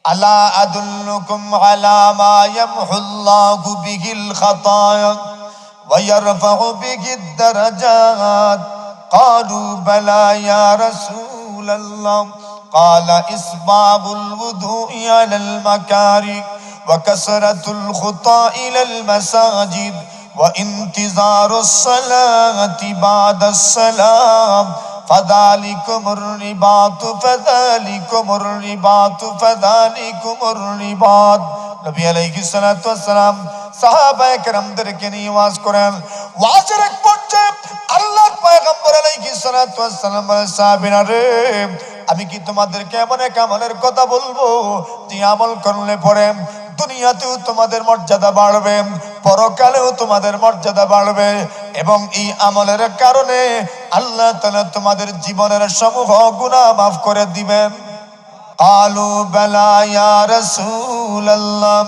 আলা আদুল্লুকুম আলা মা ইয়ামহুল্লাহু বিহিল খাতায়া ওয়া ইয়ারফাউ বিহিদ দারাজাত ক্বালু বালা ইয়া রাসূলাল্লাহ ক্বালা ইসবাগুল wudu'i আলাল মাকারি ওয়া কাসরাতুল খুতা ইলাল মাসাজিদ ওয়া ইনতিজারুস সালাতি বাদাস সালাম ফাযালিকুমুর রিবাতু ফাযালিকুমুর রিবাতু ফাযালিকুমুর রিবাত। নবী আলাইহিস সালাতু ওয়াস সালাম সাহাবায়ে কেরামদেরকে নিয়ে ওয়াজ করেন। ওয়াজের এক পর্যায়ে আল্লাহর পয়গম্বর আলাইহিস সালাতু ওয়াস সালাম বলেন, সাহাবীরা রে, আমি কি তোমাদেরকে এমন এক আমলের কথা বলবো যে আমল করলে পরে দুনিয়াতেও তোমাদের মর্যাদা বাড়বে, পরকালেও তোমাদের মর্যাদা বাড়বে, এবং এই আমলের কারণে আল্লাহ তাআলা তোমাদের জীবনের সমূহ গুনাহ মাফ করে দিবেন। ক্বালু বালা ইয়া রাসূলুল্লাহ।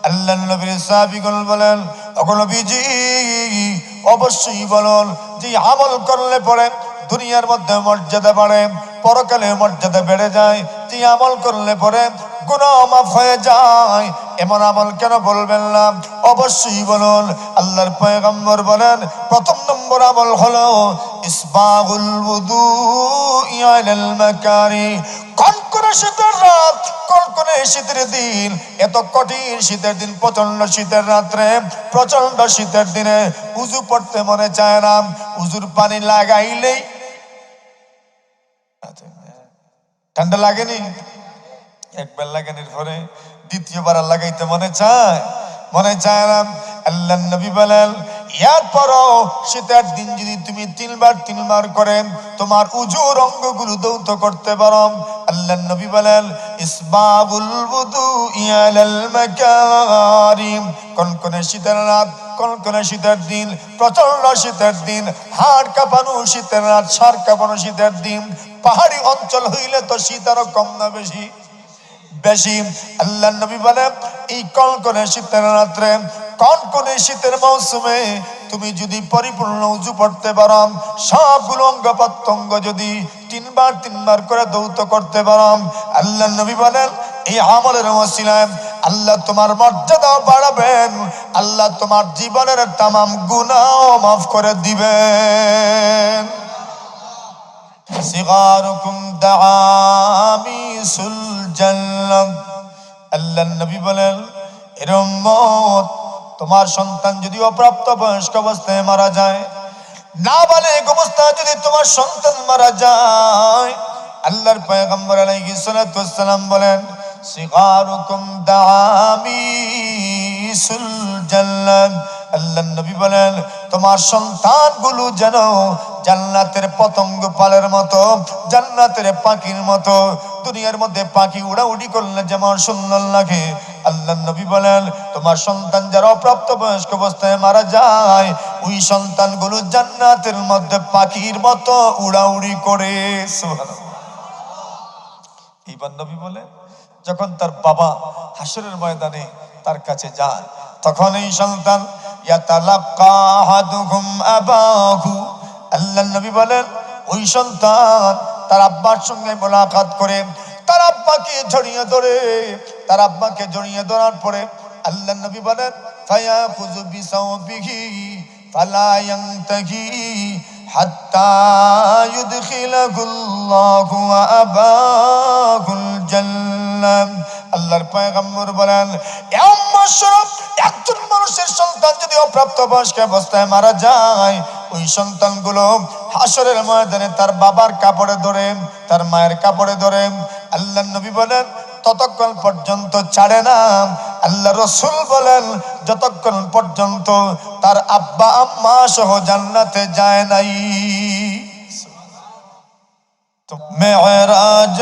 আল্লাহর নবীর সাহাবীগণ বলেন, ওগো নবীজি, অবশ্যই বলুন যে আমল করলে পরে দুনিয়ার মধ্যে মর্যাদা বাড়ে, পরকালে মর্যাদা বেড়ে যায়, যে আমল করলে পরে গুনাহ মাফ হয়ে যায়, এমন আমল কেন বলবেন না? অবশ্যই বলুন। আল্লাহর পয়গম্বর বলেন, প্রথম নম্বর আমল হলো ইসবাগুল wudu'i আলাল মাকারি। কনকনে শীতের রাত, কনকনে শীতের দিন, এত কঠিন শীতের দিন, প্রচন্ড শীতের রাত্রে, প্রচন্ড শীতের দিনে উযু পড়তে মনে চায় না। উযুর পানি লাগাইলেই ঠান্ডা লাগেনি? একবার লাগানোর পরে দ্বিতীয়বার লাগাইতে মনে চায়? মনে চায় না। আল্লাহর নবী বলেন, এরপরও শীতের দিন যদি তুমি তিনবার করে তোমার উযুর অঙ্গগুলো দৌত করতে পারো, আল্লাহর নবী বলেন ইসবাগুল wudu'i আলাল মাকারিম। কনকনে শীতের রাত, কনকনে শীতের দিন, প্রচন্ড শীতের দিন, হাড় কাঁপানো শীতের রাত, সার কাঁপানো শীতের দিন। পাহাড়ি অঞ্চল হইলে তো শীত আরো কম না বেশি? বেশি। আল্লাহর নবী বলেন, এই কনকনে শীতের রাত্রে, কনকনে শীতের মৌসুমে তুমি যদি পরিপূর্ণ উযু পড়তে পারো, সবগুলো অঙ্গ প্রত্যঙ্গ যদি তিনবার করে দৌত করতে পারো, আল্লাহর নবী বলেন এই আমলের ওসিলায় আল্লাহ তোমার মর্যাদা বাড়াবেন, আল্লাহ তোমার জীবনের তামাম গুনাহ মাফ করে দিবেন। সিগারুকুম দাআমিসুল জান্নাহ। আল্লাহর নবী বলেন, এর উম্মত, তোমার সন্তান যদি অপ্রাপ্ত বয়স্ক অবস্থায় মারা যায়, নাবালেগ অবস্থায় যদি তোমার সন্তান মারা যায়, আল্লাহর পয়গম্বর আলাইহিস সালাতু ওয়াস সালাম বলেন, সিগারুকুম দাআমিসুল জান্নাহ। আল্লাহর নবী বলেন, তোমার সন্তানগুলো যেন জান্নাতের পতঙ্গ পালের মতো, জান্নাতের পাখির মতো। দুনিয়ার মধ্যে পাখি উড়াউড়ি করলে যেমন সুন্দর লাগে, আল্লাহর নবী বলেন তোমার সন্তান যারা অপ্রাপ্ত বয়স্ক অবস্থায় মারা যায়, ওই সন্তানগুলো জান্নাতের মধ্যে পাখির মতো উড়াউড়ি করে। সুবহানাল্লাহ। এইবার নবী বলেন, যখন তার বাবা হাসরের ময়দানে তার কাছে যায়, তখন এই সন্তান ইয়াতালাক্কা আহাদুহুম আবাহু। আল্লাহর নবী বলেন, ওই সন্তান তার আব্বার সঙ্গে মোলাকাত করে, তার আব্বাকে জড়িয়ে ধরে, তার আব্বাকে জড়িয়ে ধরার পরে আল্লাহর নবী বলেন, ফায়াখুযু বিসাওবিহি ফালা ইয়ানতাহি হাত্তা ইউদখিলাহুল্লাহু আবাহুল জান্নাহ। আল্লাহর পয়গম্বর বলেন, একজন মানুষের সন্তান যদি অপ্রাপ্ত বয়স্ক অবস্থায় মারা যায়, ওই সন্তানগুলো হাসরের ময়দানে তার বাবার কাপড়ে ধরে, তার মায়ের কাপড়ে ধরে। আল্লাহর নবী বলেন, ততক্ষণ পর্যন্ত ছাড়ে না। আল্লাহ রাসূল বলেন, যতক্ষণ পর্যন্ত তার আব্বা আম্মা সহ জান্নাতে যায় নাই। মেরাজ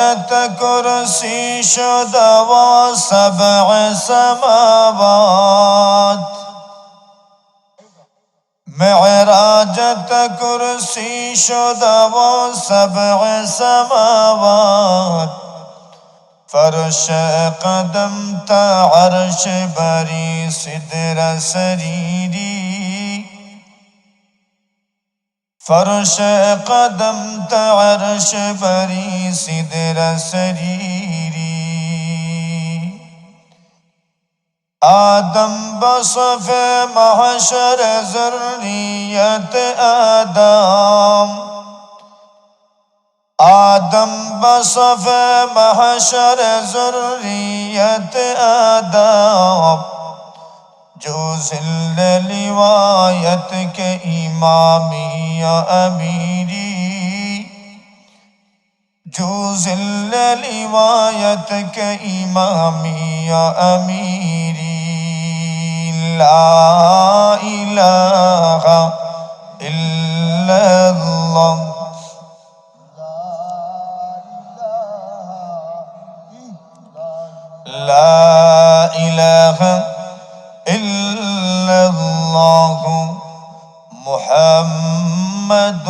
কুরসি শুদ ওয়া সাব'আ সামাওয়াত। মেরাজ কুরসি শুদ ওয়া সাব'আ সামাওয়াত। फर्श कदम ता अर्श बरी सिदरा सरीरी। फर्श कदम ता अर्श बरी सिदरा सरीरी। آدم بصف محشر ذریت آدم آدم بصف محشر ذریت آدم جو ذل روایت کے امامی یا امیری جو ذل روایت کے امامی یا امیری لا الہ الا اللہ لا الہ الا اللہ محمد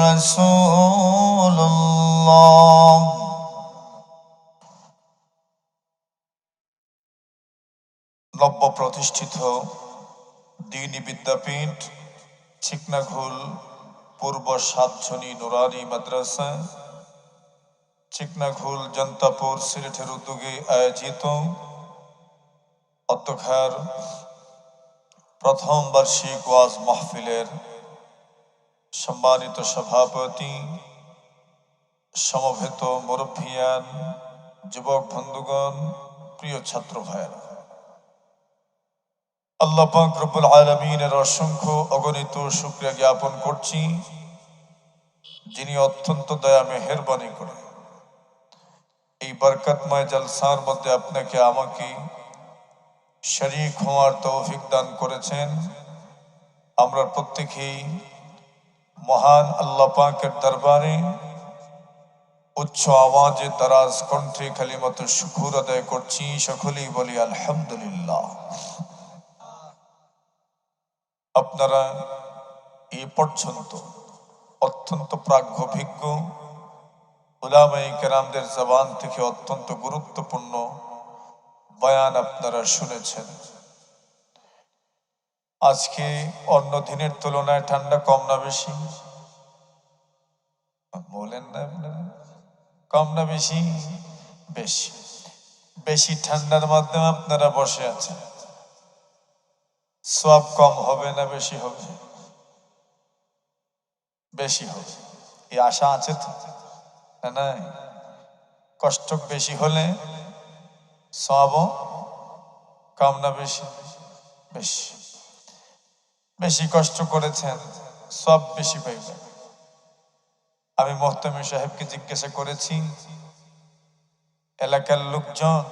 رسول اللہ। নব্য প্রতিষ্ঠিত দ্বীনী বিদ্যাপীঠ চিকনাঘুল পূর্ব সাতছনি নুরানি মাদ্রাসা চিকনাঘুল জনতাপুর সিলেটের উদ্যোগে আয়োজিত অধ্যক্ষার প্রথম বার্ষিক ওয়াজ মাহফিলের সম্মানিত সভাপতি, সমবেত মুরব্বিয়ান, যুবক বন্ধুগণ, প্রিয় ছাত্র ভাইয়েরা, আল্লাহ পাক রব্বুল আলামিনের অসংখ্য অগণিত শুকরিয়া জ্ঞাপন করছি, যিনি অত্যন্ত দয়া মেহেরবানি করে এই বরকতময় জলসার মধ্যে আপনাকে আমাকে শরীক হওয়ার তৌফিক দান করেছেন। আমরা প্রত্যেকেই মহান আল্লাহ পাকের দরবারে উচ্চ আওয়াজে দারাজ কণ্ঠে কালিমাত শুকর আদায় করছি। সকলেই বলি আলহামদুলিল্লাহ। আপনারা এই পর্যন্ত অত্যন্ত প্রাজ্ঞভিজ্ঞ উলামায়ে কেরামদের জবান থেকে অত্যন্ত গুরুত্বপূর্ণ বয়ান আপনারা শুনেছেন। আজকে অন্য দিনের তুলনায় ঠান্ডা কম না বেশি? বলেন না আপনারা, কম না বেশি? বেশি। বেশি ঠান্ডার মাধ্যমে আপনারা বসে আছেন, সওয়াব কম হবে না বেশি হবে? বেশি হবে, এই আশা আছে তো? না, কষ্ট বেশি হলে সওয়াবও কম না বেশি? বেশি। বেশি কষ্ট করেছেন, সব বেশি পাইবেন। আমি মোহতামিম সাহেবকে জিজ্ঞাসা করেছি এলাকার লোকজন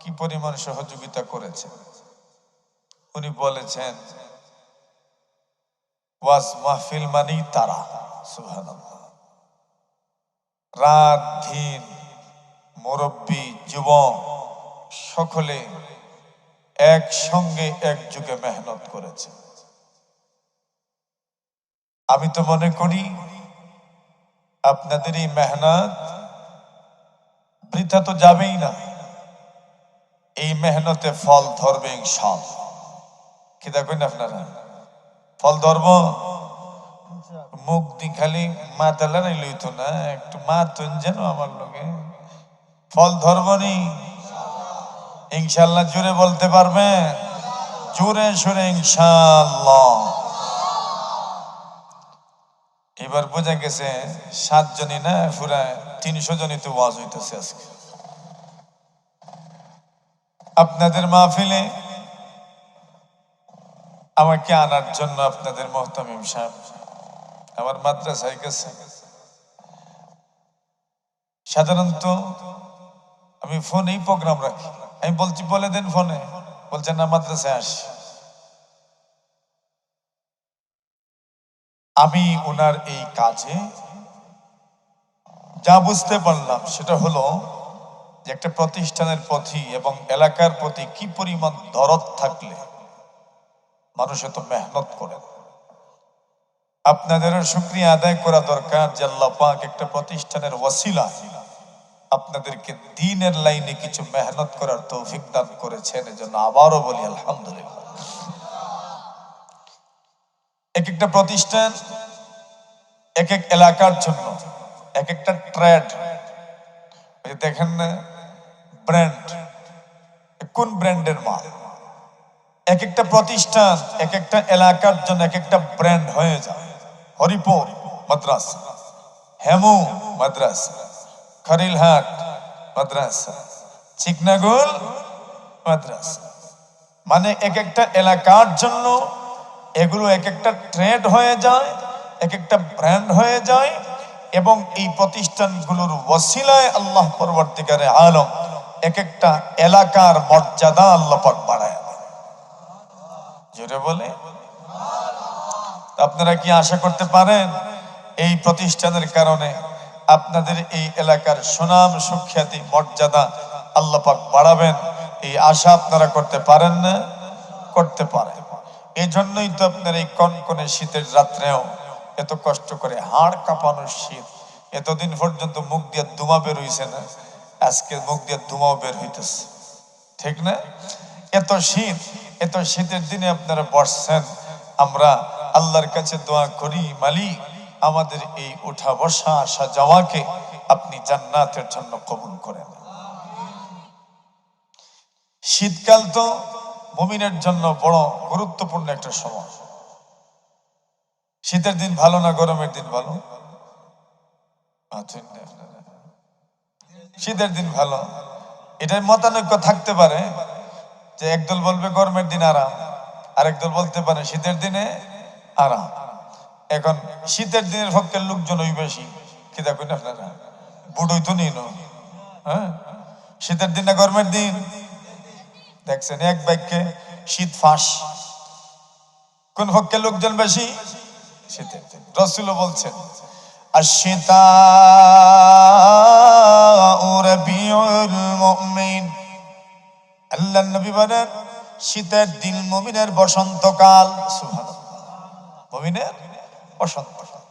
কি পরিমাণ সহযোগিতা করেছে। উনি বলেছেন ওয়াজ মাহফিল মানেই তারা। সুবহানাল্লাহ। রাত দিন মুরব্বী যুবক সকলে একসঙ্গে একযুগে মেহনত করেছে। আমি তো মনে করি আপনাদের এই মেহনত বৃথা তো যাবেই না, এই মেহনতে ফল ধরবে ইনশাআল্লাহ। কি দেখেন আপনারা, ফল ধরব। মুখ দি খালি মাতালা নাই লইতো না, একটু মাতুন যেন আমার লোকে ফল ধরবনি ইনশাআল্লাহ। জোরে বলতে পারবেন? জোরে সোরে ইনশাআল্লাহ। এবার বোঝা গেছে 7 জনই না, পুরা 300 জনই তো ওয়াজ হইতেছে আজকে আপনাদের মাহফিলে। আমাকে আনার জন্য আপনাদের মোহতামিম সাহেব আমার মাদ্রাসায় গেছে। সাধারণত আমি ফোনেই প্রোগ্রাম রাখি, আমি বলছি বলে দেন ফোনে, বলছেন না মাদ্রাসায় আসি। আমি ওনার এই কাজে যা বুঝতে পারলাম সেটা হলো যে একটা প্রতিষ্ঠানের প্রতি এবং এলাকার প্রতি কি পরিমাণ দরদ থাকলে মানুষ এত মেহনত করে। আপনাদেরও শুকরিয়া আদায় করা দরকার যে আল্লাহ পাক একটা প্রতিষ্ঠানের ওয়াসিলা আপনাদেরকে দ্বীনের লাইনে কিছু মেহনত করার তৌফিক দান করেছেন। এজন্য আবারও বলি আলহামদুলিল্লাহ। এক একটা প্রতিষ্ঠান এক এক এলাকার জন্য এক একটা ট্রেড। দেখেন না ব্র্যান্ড, কোন ব্র্যান্ডের মাল এক একটা প্রতিষ্ঠান এক একটা এলাকার জন্য এক একটা ব্র্যান্ড হয়ে যায়। হরিপুর মাদ্রাসা, হেমু মাদ্রাসা, খরিলহাট মাদ্রাসা, চিকনাগুল মাদ্রাসা। মানে এক একটা এলাকার জন্য এগুলো এক একটা ট্রেড হয়ে যায়, এক একটা ব্র্যান্ড হয়ে যায়, এবং এই প্রতিষ্ঠানগুলোর ওসিলায় আল্লাহ পরবর্তীকারে আলম এক একটা এলাকার মর্যাদা আল্লাহ পাক বাড়ায় দেন। জোরে বলে আপনারা কি আশা করতে পারেন এই প্রতিষ্ঠানের কারণে আপনাদের এই এলাকার সুনাম সুখ্যাতি মর্যাদা আল্লাহ পাক বাড়াবেন? এই আশা আপনারা করতে পারেন না? করতে পারেন। এই জন্যই তো আপনার এই কনকনে শীতের রাত্রেও এত কষ্ট করে, হাড় কাঁপানোর শীত, এতদিন পর্যন্ত মুখ দিয়ে ধুমা বের হইছে না, আজকে মুখ দিয়ে ধুমাও বের হইতেছে, ঠিক না? এত শীত, এত শীতের দিনে আপনারা বসছেন। আমরা আল্লাহর কাছে দোয়া করি, মালিক আমাদের এই উঠা বসা আসা যাওয়াকে আপনি জান্নাতের জন্য কবুল করেন। শীতকাল তো মুমিনের জন্য বড় গুরুত্বপূর্ণ একটা সময়। শীতের দিন ভালো না গরমের দিন ভালো? শীতের দিন ভালো। এটাই মতানৈক্য থাকতে পারে যে একদল বলবে গরমের দিন আরাম, আরেক দল বলতে পারে শীতের দিনে আরাম। এখন শীতের দিনের পক্ষে লোকজন ওই বেশি, কি দেখুন আপনারা, বুড়োই তো নিন। হ্যাঁ, শীতের দিন না গরমের দিন? দেখছেন এক বাক্যে শীত ফাঁস। কোন পক্ষে লোকজন বেশি? শীতের দিন। রাসূলও বলছেন আশ-শিতাউ রাবিউল মুমিন। আল্লাহর নবী বলেন শীতের দিন মুমিনের বসন্তকাল। সুবহানাল্লাহ, মুমিনের বসন্তকাল।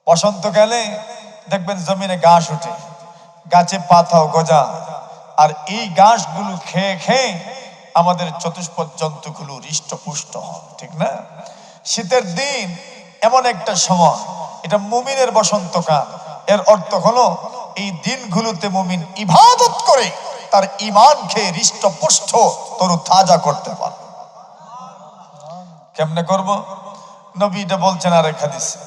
বসন্তকালে দেখবেন জমিনে ঘাস ওঠে, গাছে পাতাও গজা, আর এই ঘাসগুলো খেয়ে খেয়ে আমাদের চতুষ্পদ জন্তুগুলো হৃষ্টপুষ্ট হয়, ঠিক না? শীতের দিন এমন একটা সময়, এটা মুমিনের বসন্তকাল। এর অর্থ হলো এই দিনগুলোতে মুমিন ইবাদত করে তার ঈমান খেয়ে হৃষ্টপুষ্ট তরু তাজা করতে পারে। কেমনে করব? নবী এটা বলছেন আরেক হাদিসে,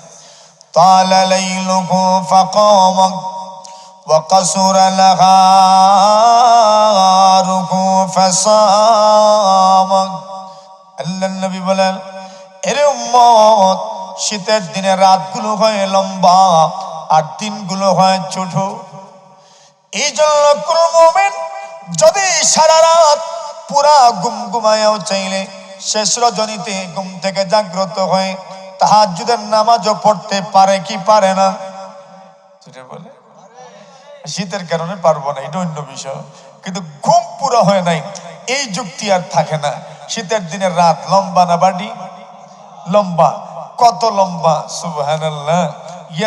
তালা লাইলুহু ফাকামা ওয়া কাসুরা নাহারুহু ফাসামা। আল্লাহর নবী বলেন, এরে উম্মত, শীতের দিনে রাতগুলো হয় লম্বা আর দিনগুলো হয় ছোট। এই জন্য কোন মুমিন যদি সারা রাত পুরা ঘুমায়ও চাইলে শেষ রজনীতে ঘুম থেকে জাগ্রত হয়ে তাহাজ্জুদের নামাজও পড়তে পারে কি পারে না? বলে শীতের কারণে পারবো না, এটা অন্য বিষয়, কিন্তু ঘুম পুরো হয় নাই এই যুক্তি আর থাকে না। শীতের দিনের রাত লম্বা না বাড়ি? লম্বা। কত লম্বা! সুবহানাল্লাহ,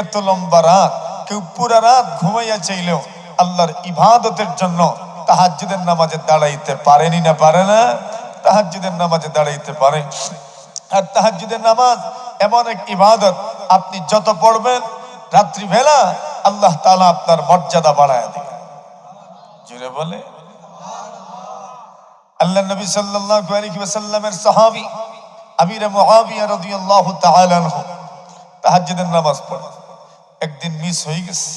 এত লম্বা রাত কেউ পুরা রাত ঘুমাইয়া চাইলেও আল্লাহর ইবাদতের জন্য তাহাজ্জুদের নামাজে দাঁড়াইতে পারেনি না পারে না? তাহাজ্জুদের নামাজে দাঁড়াইতে পারে। আর তাহাজ্জুদের নামাজ এমন এক ইবাদত, আপনি যত পড়বেন রাত্রিবেলা আল্লাহ তাআলা আপনার মর্যাদা বাড়ায় দিবেন। জোরে বলে আল্লাহ নবী সাল্লাল্লাহু আলাইহি ওয়াসাল্লামের সাহাবী আমির মুআবিয়া রাদিয়াল্লাহু তাআলা আনহু তাহাজ্জুদের নামাজ পড়ে একদিন মিস হয়ে গেছে।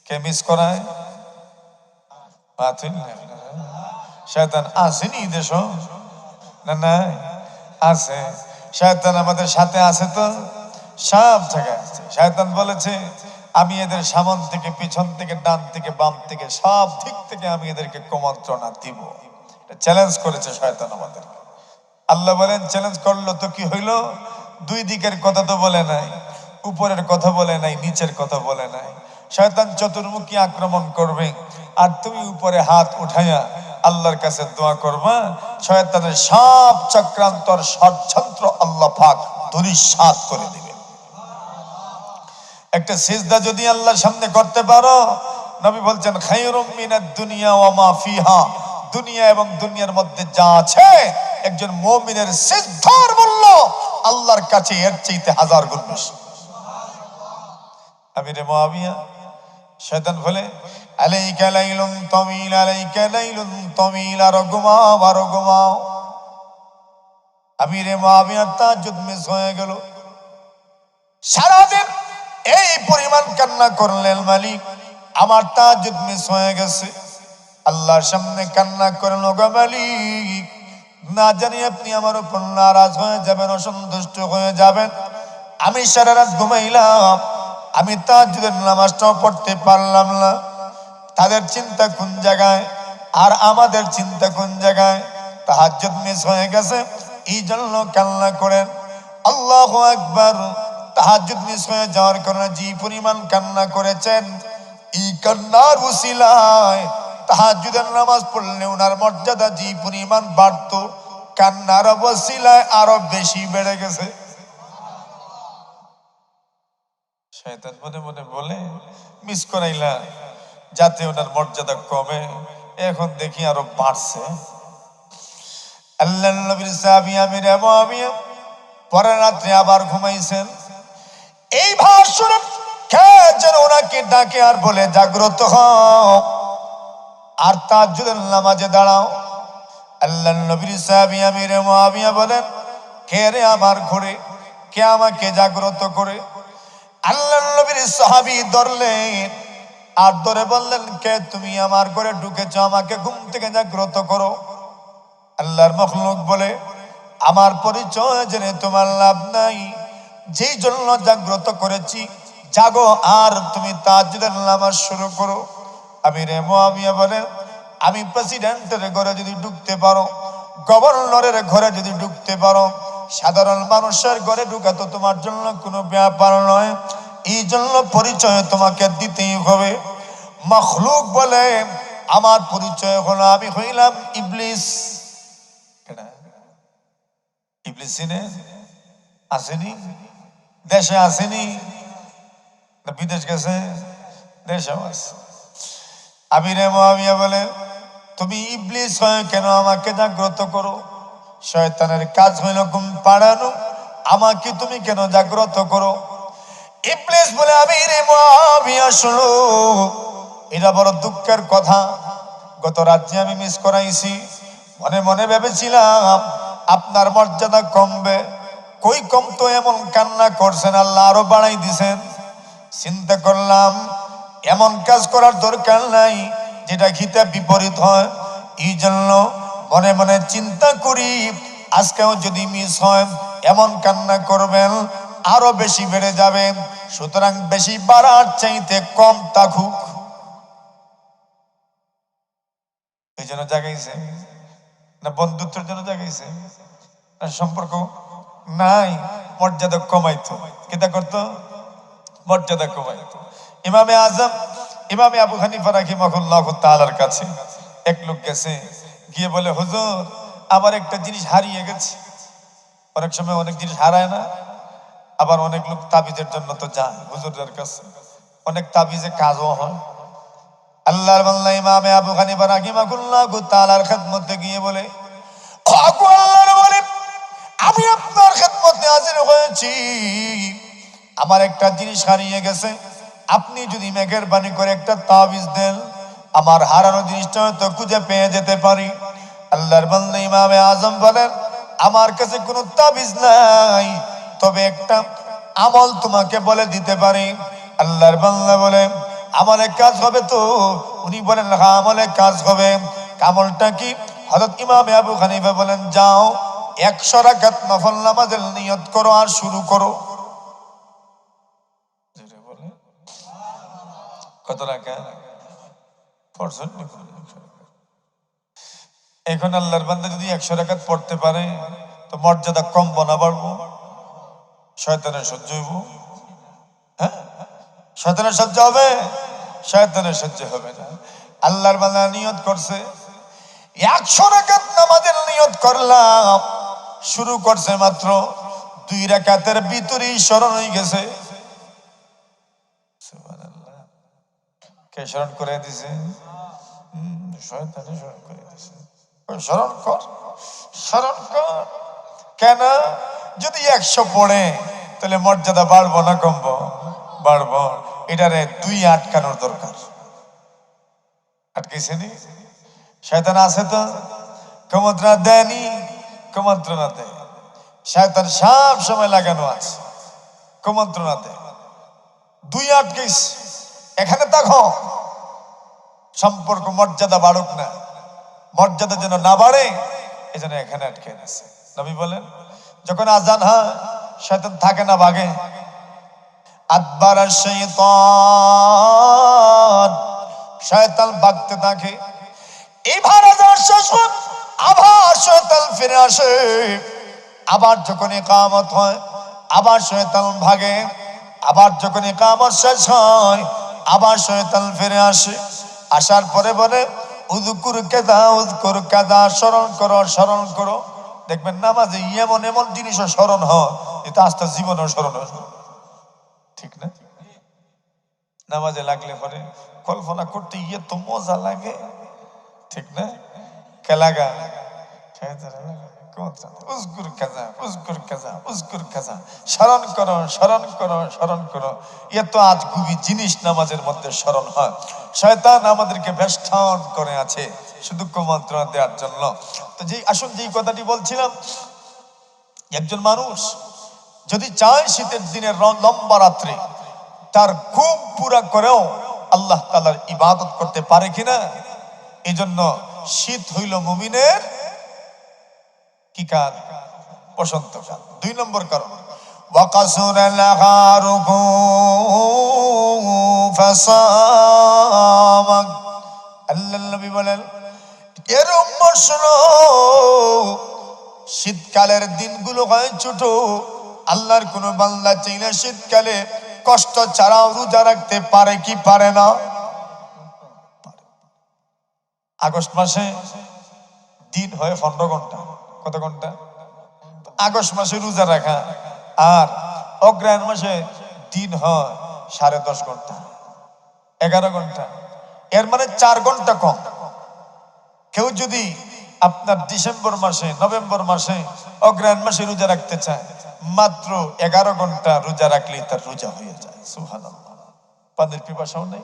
কে মিস করায়? শয়তান আসেনি দেশ না? নাই, আছে। শয়তান আমাদের সাথে আছে, তো সব জায়গায় আছে। শয়তান বলেছে আমি এদের সামন থেকে, পিছন থেকে, ডান থেকে, বাম থেকে, সব দিক থেকে আমি এদেরকে কুমন্ত্রণা দিব। চ্যালেঞ্জ করেছে শয়তান আমাদের। আল্লাহ বলেন চ্যালেঞ্জ করলো তো কি হইলো? দুই দিকের কথা তো বলে নাই, উপরের কথা বলে নাই, নিচের কথা বলে নাই। শয়তান চতুর্মুখী আক্রমণ করবে, আর তুমি উপরে হাত উঠাইয়া আল্লাহর কাছে দোয়া করবা, শয়তানের সব চক্রান্তর ষড়যন্ত্র আল্লাহ পাক ধূলিসাৎ করে দিবে। একটা সিজদা যদি আল্লাহর সামনে করতে পারো, নবী বলছেন খায়রুম মিনাদ দুনিয়া ওয়া মা ফিহা, দুনিয়া এবং দুনিয়ার মধ্যে যা আছে একজন মুমিনের সিজদার মূল্য আল্লাহর কাছে এর চাইতে 1000 গুণ বেশি। আমিরে মুআবিয়া শয়তান বলে আলাইকা লাইলুন তাওয়ীল, আলাইকা লাইলুন তাওয়ীল, আর ঘুমাও আর ঘুমাও। আমিরে মুআবিয়া তাহাজ্জুদ মিস হয়ে গেল। সারাদিন এই পরিমাণ কান্না করলেন, মালিক আমার তাহাজ্জুদ মিস হয়ে গেছে। আল্লাহর সামনে কান্না করেন, ওগো মালিক না জানি আপনি আমার উপর নারাজ হয়ে যাবেন, অসন্তুষ্ট হয়ে যাবেন। আমি সারা রাত ঘুমাইলাম, আমি তাহাজ্জুদের নামাজটাও পড়তে পারলাম না। তাদের চিন্তা কোন জায়গায় আর আমাদের চিন্তা কোন জায়গায়? তাহাজ্জুদ মিস হয়ে গেছে এই জন্য কান্না করেন। আল্লাহু আকবার। তাহাজ্জুদ মিস হয়ে যাওয়ার কারণে যে পরিমাণ কান্না করেছেন, এই কান্নার উসিলায় তাহাজ্জুদের নামাজ পড়লে ওনার মর্যাদা যে পরিমাণ বাড়তো, কান্নার ওসিলায় আরো বেশি বেড়ে গেছে। শয়তান মনে মনে বলে মিস করাইলা যাতে ওনার মর্যাদা কমে, এখন দেখি আরো বাড়ছে। আল্লাহর নবীর সাহাবী আমিরে মুআবিয়া পরের রাত্রে আবার ঘুমাইছেন। এই ভাষণ কে যেন ওনাকে ডাকে আর বলে, জাগ্রত হও আর তাহাজ্জুদের নামাজে দাঁড়াও। আল্লাহর নবীর সাহাবী আমিরে মুআবিয়া বলেন, কে রে আমার ঘরে, কে আমাকে জাগ্রত করে? আল্লাহর নবীর সাহাবী ধরলেন আর ধরে বললেন, কে তুমি আমার ঘরে ঢুকেছ, আমাকে ঘুম থেকে জাগ্রত করো। আল্লাহর মখলুক বলে, আমার পরিচয় জেনে তোমার লাভ নাই, যেই জন্য জাগ্রত করেছি জাগো আর তুমি তাহাজ্জুদের নামাজ শুরু করো। আমিরে মুআবিয়া বলে, আমি প্রেসিডেন্টের ঘরে যদি ঢুকতে পারো, গভর্নরের ঘরে যদি ঢুকতে পারো, সাধারণ মানুষের ঘরে ঢুকা তো তোমার জন্য কোনো ব্যাপার নয়, এই জন্য পরিচয় তোমাকে দিতেই হবে। মখলুক বলে, আমার পরিচয় হলো আমি হইলাম ইবলিস। ইবলিস চিনে আসেনি, দেশে আসেনি, বিদেশ গেছে, দেশে আছে। আমিরে মুআবিয়া বলে, তুমি ইবলিস হয়ে কেন আমাকে জাগ্রত করো? শয়তানের কাজ হইল ঘুম পাড়ানো, আমাকে তুমি কেন জাগ্রত করো? ইবলিস বলে, আমিরে মুআবিয়া শোনো, এটা বড় দুঃখের কথা, গত রাত্রে আমি মিস করাইছি। মনে মনে ভেবেছিলাম আপনার মর্যাদা কমবে, কই কমতো, এমন কান্না করছেন, আল্লাহ আরো বাড়াই দিছেন। চিন্তা করলাম এমন কাজ করার দরকার নাই যেটা খিতে বিপরীত হয়, এই জন্য মনে মনে চিন্তা করি আজকেও যদি মিস হয় এমন কান্না করবেন আরো বেশি বেড়ে যাবে, সুতরাং বেশি বাড়ার চাইতে কম থাকুক। এই জন্য জাগাইছে না বন্ধুত্বের জন্য জাগাইছে না সম্পর্ক নাই, মর্যাদা কমাইতো। কিতা করতো? মর্যাদা কমাইতো। ইমামে আজম ইমামে আবু হানিফা রাহিমাহুল্লাহ তাআলার কাছে এক লোক গেছে, গিয়ে বলে, হুজুর আমার একটা জিনিস হারিয়ে গেছে। অনেক সময় অনেক জিনিস হারায় না, আবার অনেক লোক তাবিজের জন্য তো যায় হুজুরের কাছে, অনেক তাবিজে কাজও হয়। আল্লাহর বান্দা ইমামে আবু হানিফা রাহিমাহুল্লাহ তাআলার খেদমতে গিয়ে বলে, আল্লাহর বলে, আমি আপনার খেদমতে হাজির হয়েছি, আমার একটা জিনিস হারিয়ে গেছে, আপনি যদি মেহেরবানি করে একটা তাবিজ দেন, আমার হারানো জিনিসটা হয়তো খুঁজে পেয়ে যেতে পারি। আল্লাহর বান্দা ইমামে আজম বলেন, আমার কাছে কোনো তাবিজ নাই, তবে একটা আমল তোমাকে বলে দিতে পারি। আল্লাহর বান্দা বলে, আমলে কাজ হবে তো? উনি বলেন, হ্যাঁ আমলে কাজ হবে। আমলটা কি? হযরত ইমামে আবু হানিফা বলেন, যাও 100 রাকাত নফল নামাজের নিয়ত করো আর শুরু করো। কত রাকাত? এখন আল্লাহর বান্দা যদি 100 রাকাত পড়তে পারে তো মর্যাদা কমবো না বাড়বো? শয়তানের সহ্য হইব? হ্যাঁ, শয়তানের সহ্য হবে? শয়তানের সহ্য হবে না। আল্লাহর বান্দা নিয়ত করছে, 100 রাকাত নামাজের নিয়ত করলাম, শুরু করছে মাত্র 2 রাকাতের ভিতরেই স্মরণ হয়ে গেছে। সুবহানাল্লাহ। কে স্মরণ করে দিছে? শয়তানে স্মরণ করে দিছে। স্মরণ কর, স্মরণ কর। কেন? যদি 100 পড়ে তাহলে মর্যাদা বাড়বো না কমবো? বাড়বো। এটারে 2 আটকানোর দরকার। আটকেছে নি? শয়তান আছে তো, কুমন্ত্রণা দেয়নি, কুমন্ত্রণা দেয়। শয়তান সব সময় লাগানো আছে কুমন্ত্রণাতে। দুই আটকেস এখানে দেখো, সম্পর্ক মর্যাদা বাড়ুক না, মর্যাদা যেন না বাড়ে, এই জন্য এখানে আটকে আছে। নবী বলেন যখন আজান হয় শয়তান থাকে না, ভাগে। আদবার শয়তান, শয়তান ভাগতে থাকে। এইবার আজান শেষ হয়, আবার শয়তান ফিরে আসে। আবার যখন ইকামত হয় আবার শয়তান ভাগে। আবার যখন ইকামত শেষ হয় আবার শয়তান ফিরে আসে। আসার পরে বলে উযকুর কাযা উযকুর কাযা, স্মরণ করো স্মরণ করো। দেখবেন নামাজে এমন এমন জিনিসও স্মরণ হয়, এটা আস্তে জীবনেও স্মরণ হয়, ঠিক না? নামাজে লাগলে পরে কল্পনা করতে গিয়ে তো মজা লাগে, ঠিক না? কেলাগা উযকুর কাযা উযকুর কাযা উযকুর কাযা, স্মরণ করো স্মরণ করো স্মরণ করো। এত আজগুবি জিনিস নামাজের মধ্যে স্মরণ হয়। শয়তান আমাদেরকে বেষ্টন করে আছে শুধু কুমন্ত্রণা দেওয়ার জন্য। তো আসুন যেই কথাটি বলছিলাম, একজন মানুষ যদি চায় শীতের দিনের লম্বা রাত্রে তার ঘুম পুরা করেও আল্লাহ তাআলার ইবাদত করতে পারে কিনা, এই জন্য শীত হইল মুমিনের কি কাল? বসন্ত কাল। 2 নম্বর কারণ ওয়াকাসুরা লাগারুহু ফাসাম। আল্লাহর নবী বলেন এর উম্মত শোনো, শীতকালের দিনগুলো হয় ছোট। আল্লাহর কোন বান্দা চাইলে শীতকালে কষ্ট ছাড়াও রোজা রাখতে পারে কি পারে না? আগস্ট মাসে দিন হয় 15 ঘন্টা। কত ঘন্টা? আগস্ট মাসে রোজা রাখা, আর অগ্রহায়ণ মাসে দিন হয় 10.5 ঘন্টা, 11 ঘন্টা। এর মানে 4 ঘন্টা কম। কেউ যদি আপনার ডিসেম্বর মাসে নভেম্বর মাসে অগ্রহায়ণ মাসে রোজা রাখতে চায়, মাত্র 11 ঘন্টা রোজা রাখলেই তার রোজা হয়ে যায়। সুবহানাল্লাহ। পানির পিপাসাও নেই।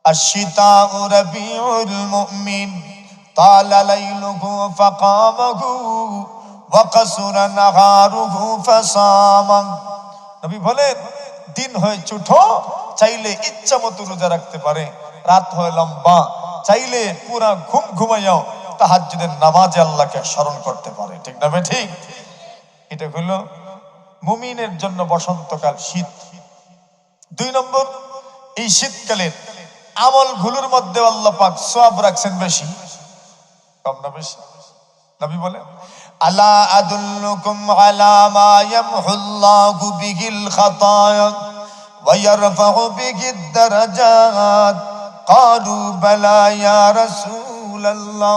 আশ-শিতাউ রাবিউল মুমিন তালা লাইলুহু ফাকামাহু ওয়া কাসুরা নাহারুহু ফাসামা। নবী বলেন দিন হয় ছোট, চাইলে ইচ্ছা মতো রোজা রাখতে পারে। রাত হয় লম্বা, চাইলে পুরা ঘুম ঘুমাইয়াও তাহাজ্জুদের নামাজে আল্লাহকে স্মরণ করতে পারে, ঠিক না ভাই? ঠিক। এটা হলো মুমিনের জন্য বসন্তকাল, শীত। 2 নম্বর, এই শীতকালের আমলগুলোর মধ্যে আল্লাহ পাক সওয়াব রাখছেন বেশি, কম না বেশি? নবী বলেন আলা আদুল্লুকুম আলা মা ইয়ামহুল্লাহু বিহিল খাতায়া ওয়া ইয়ারফাউ বিহিদ দারাজাত। ক্বালু বালা ইয়া রাসূলাল্লাহ।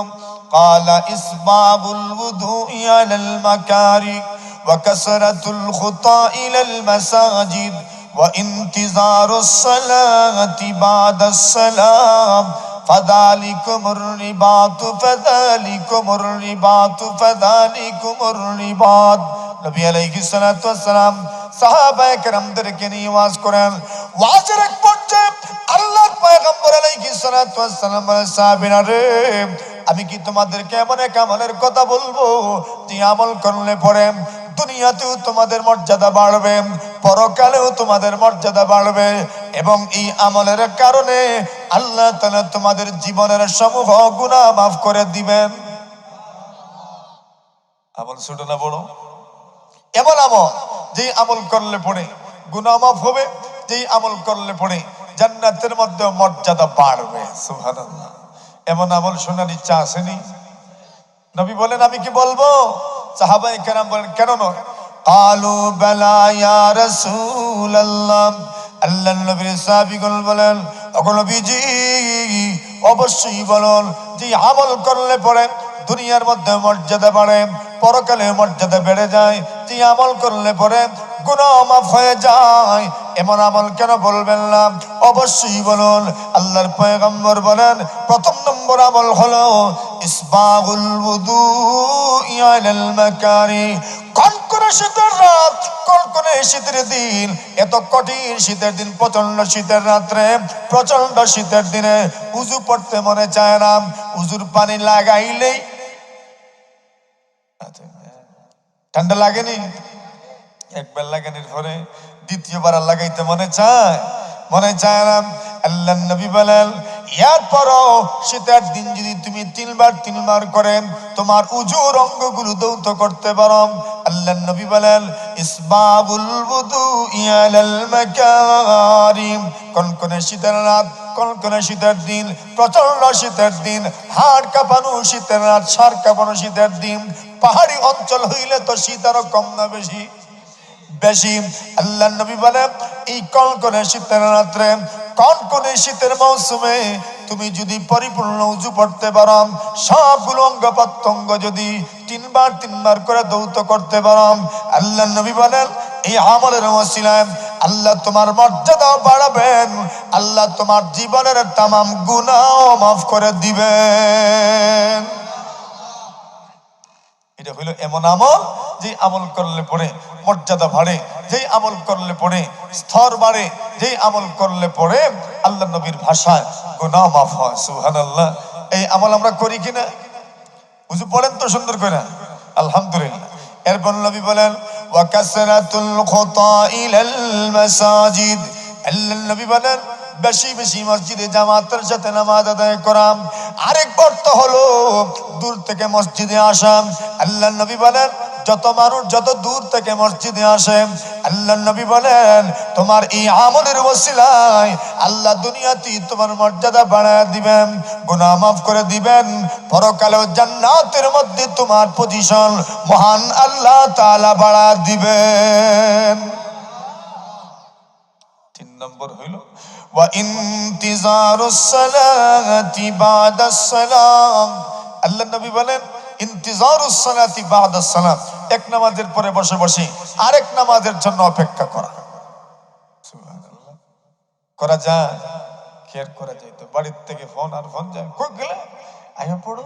ক্বালা ইসবাগুল wudu'i আলাল মাকারি ওয়া কাসরাতুল খুতা ইলাল মাসাজিদ ওয়া ইনতিজারুস সালাতি বাদাস সালাম ফাযালিকুমুর রিবাতু ফাযালিকুমুর রিবাতু ফাযালিকুমুর রিবাত। নবী আলাইহিস সালাতু ওয়াস সালাম সাহাবায়ে কেরামদেরকে নিয়ে ওয়াজ করেন। ওয়াজের এক পর্যায়ে আল্লাহর পয়গম্বর আলাইহিস সালাতু ওয়াস সালাম বলেন, সাহাবীরা রে, আমি কি তোমাদেরকে এমন এক আমলের কথা বলবো যে আমল করলে পরে দুনিয়াতেও তোমাদের মর্যাদা বাড়বে, পরকালেও তোমাদের মর্যাদা বাড়বে, এবং এই আমলের কারণে আল্লাহ তাআলা তোমাদের জীবনের সমূহ গুনাহ মাফ করে দিবেন। আমল ছোট না বড়? এমন আমল যে আমল করলে পরে গুনাহ মাফ হবে, যে আমল করলে পরে জান্নাতের মধ্যে মর্যাদা বাড়বে। সুবহানাল্লাহ। এমন আমল শোনার ইচ্ছা আসেনি? নবী বলেন আমি কি বলবো? সাহাবায়ে কেরাম বলেন কেন নয়? ক্বালু বালা ইয়া রাসূলুল্লাহ। আল্লাহর নবীর সাহাবীগণ বলেন ওগো নবীজি অবশ্যই বলুন, যে আমল করলে পরে দুনিয়ার মধ্যে মর্যাদা বাড়ে, পরকালে মর্যাদা বেড়ে যায়, যে আমল করলে পরে গুনাহ মাফ হয়ে যায়, এমন আমল কেন বলবেন না? অবশ্যই বলুন। আল্লাহর পয়গম্বর বলেন প্রথম নম্বর আমল হলো ইসবাগুল wudu'i আলাল মাকারি। কনকনে শীতের রাত, কনকনে শীতের দিন, এত কঠিন শীতের দিন, প্রচন্ড শীতের রাত্রে, প্রচন্ড শীতের দিনে উযু পড়তে মনে চায় না। উযুর পানি লাগাইলেই ঠান্ডা লাগেনি? একবার লাগানোর পরে দ্বিতীয়বার আর লাগাইতে মনে চায়? মনে চায় না। আল্লাহ নবী বলেন, এরপরও শীতের দিন যদি তুমি তিনবার করে তোমার উজুর অঙ্গগুলো দৌত করতে পারো, আল্লাহ নবী বলেন, ইসবাবুল wudu ইয়ালাল মাকারিম। কনকনে শীতের রাত, কনকনে শীতের দিন, প্রচন্ড শীতের দিন, হাড় কাঁপানো শীতের রাত, সার কাঁপানো শীতের দিন। পাহাড়ি অঞ্চল হইলে তো শীত আরো কম না বেশি? বেশি। আল্লাহ নবী বলেন, এই কনকনে শীতের রাত্রে, কনকনে শীতের মৌসুমে তুমি যদি পরিপূর্ণ উজু পড়তে পারো, সবগুলো অঙ্গ প্রত্যঙ্গ যদি তিনবার করে দৌত করতে পারো, আল্লাহ নবী বলেন এই আমলের ওসিলায় আল্লাহ তোমার মর্যাদা বাড়াবেন, আল্লাহ তোমার জীবনের তামাম গুনাহ মাফ করে দিবেন। এটা হইল এমন আমল যে আমল করলে পরে মর্যাদা বাড়ে, যেই আমল করলে পরে স্তর বাড়ে, যেই আমল করলে পরে আল্লাহ নবীর ভাষায় গুনাহ মাফ হয়। সুবহানাল্লাহ। এই আমল আমরা করি কিনা? বুঝু পড়েন তো সুন্দর করে, আলহামদুলিল্লাহ। এরপর নবী বলেন, ওয়া কাসরাতুল খুতা ইলাল মাসাজিদ। আল্লাহ নবী বলেন, বেশি বেশি মসজিদে জামাতের সাথে নামাজ আদায় করা। আরেক অর্থ হলো দূর থেকে মসজিদে আসা। আল্লাহ নবী বলেন, যত মানুষ যত দূর থেকে মসজিদে আসে, আল্লাহ নবী বলেন তোমার এই আমলের ওসিলায় আল্লাহ দুনিয়াতে তোমার মর্যাদা বাড়ায় দিবেন, গুনাহ মাফ করে দিবেন, পরকালেও জান্নাতের মধ্যে তোমার পজিশন মহান আল্লাহ তাআলা বাড়ায় দিবেন। 3 নম্বর হইল ওয়া ইন্তিজারুস সালাতি বাদাস সালাম। আল্লাহ নবী বলেন, ইন্তিজারুস সালাতি বাদাস সালাম, এক নামাজের পরে বসে বসে আরেক নামাজের জন্য অপেক্ষা করা। সুবহানাল্লাহ। করা যায়? খেয়াল করা যায় তো, বাড়ির থেকে ফোন আর ফোন যায়, কই গেলে আয়া পড়ো।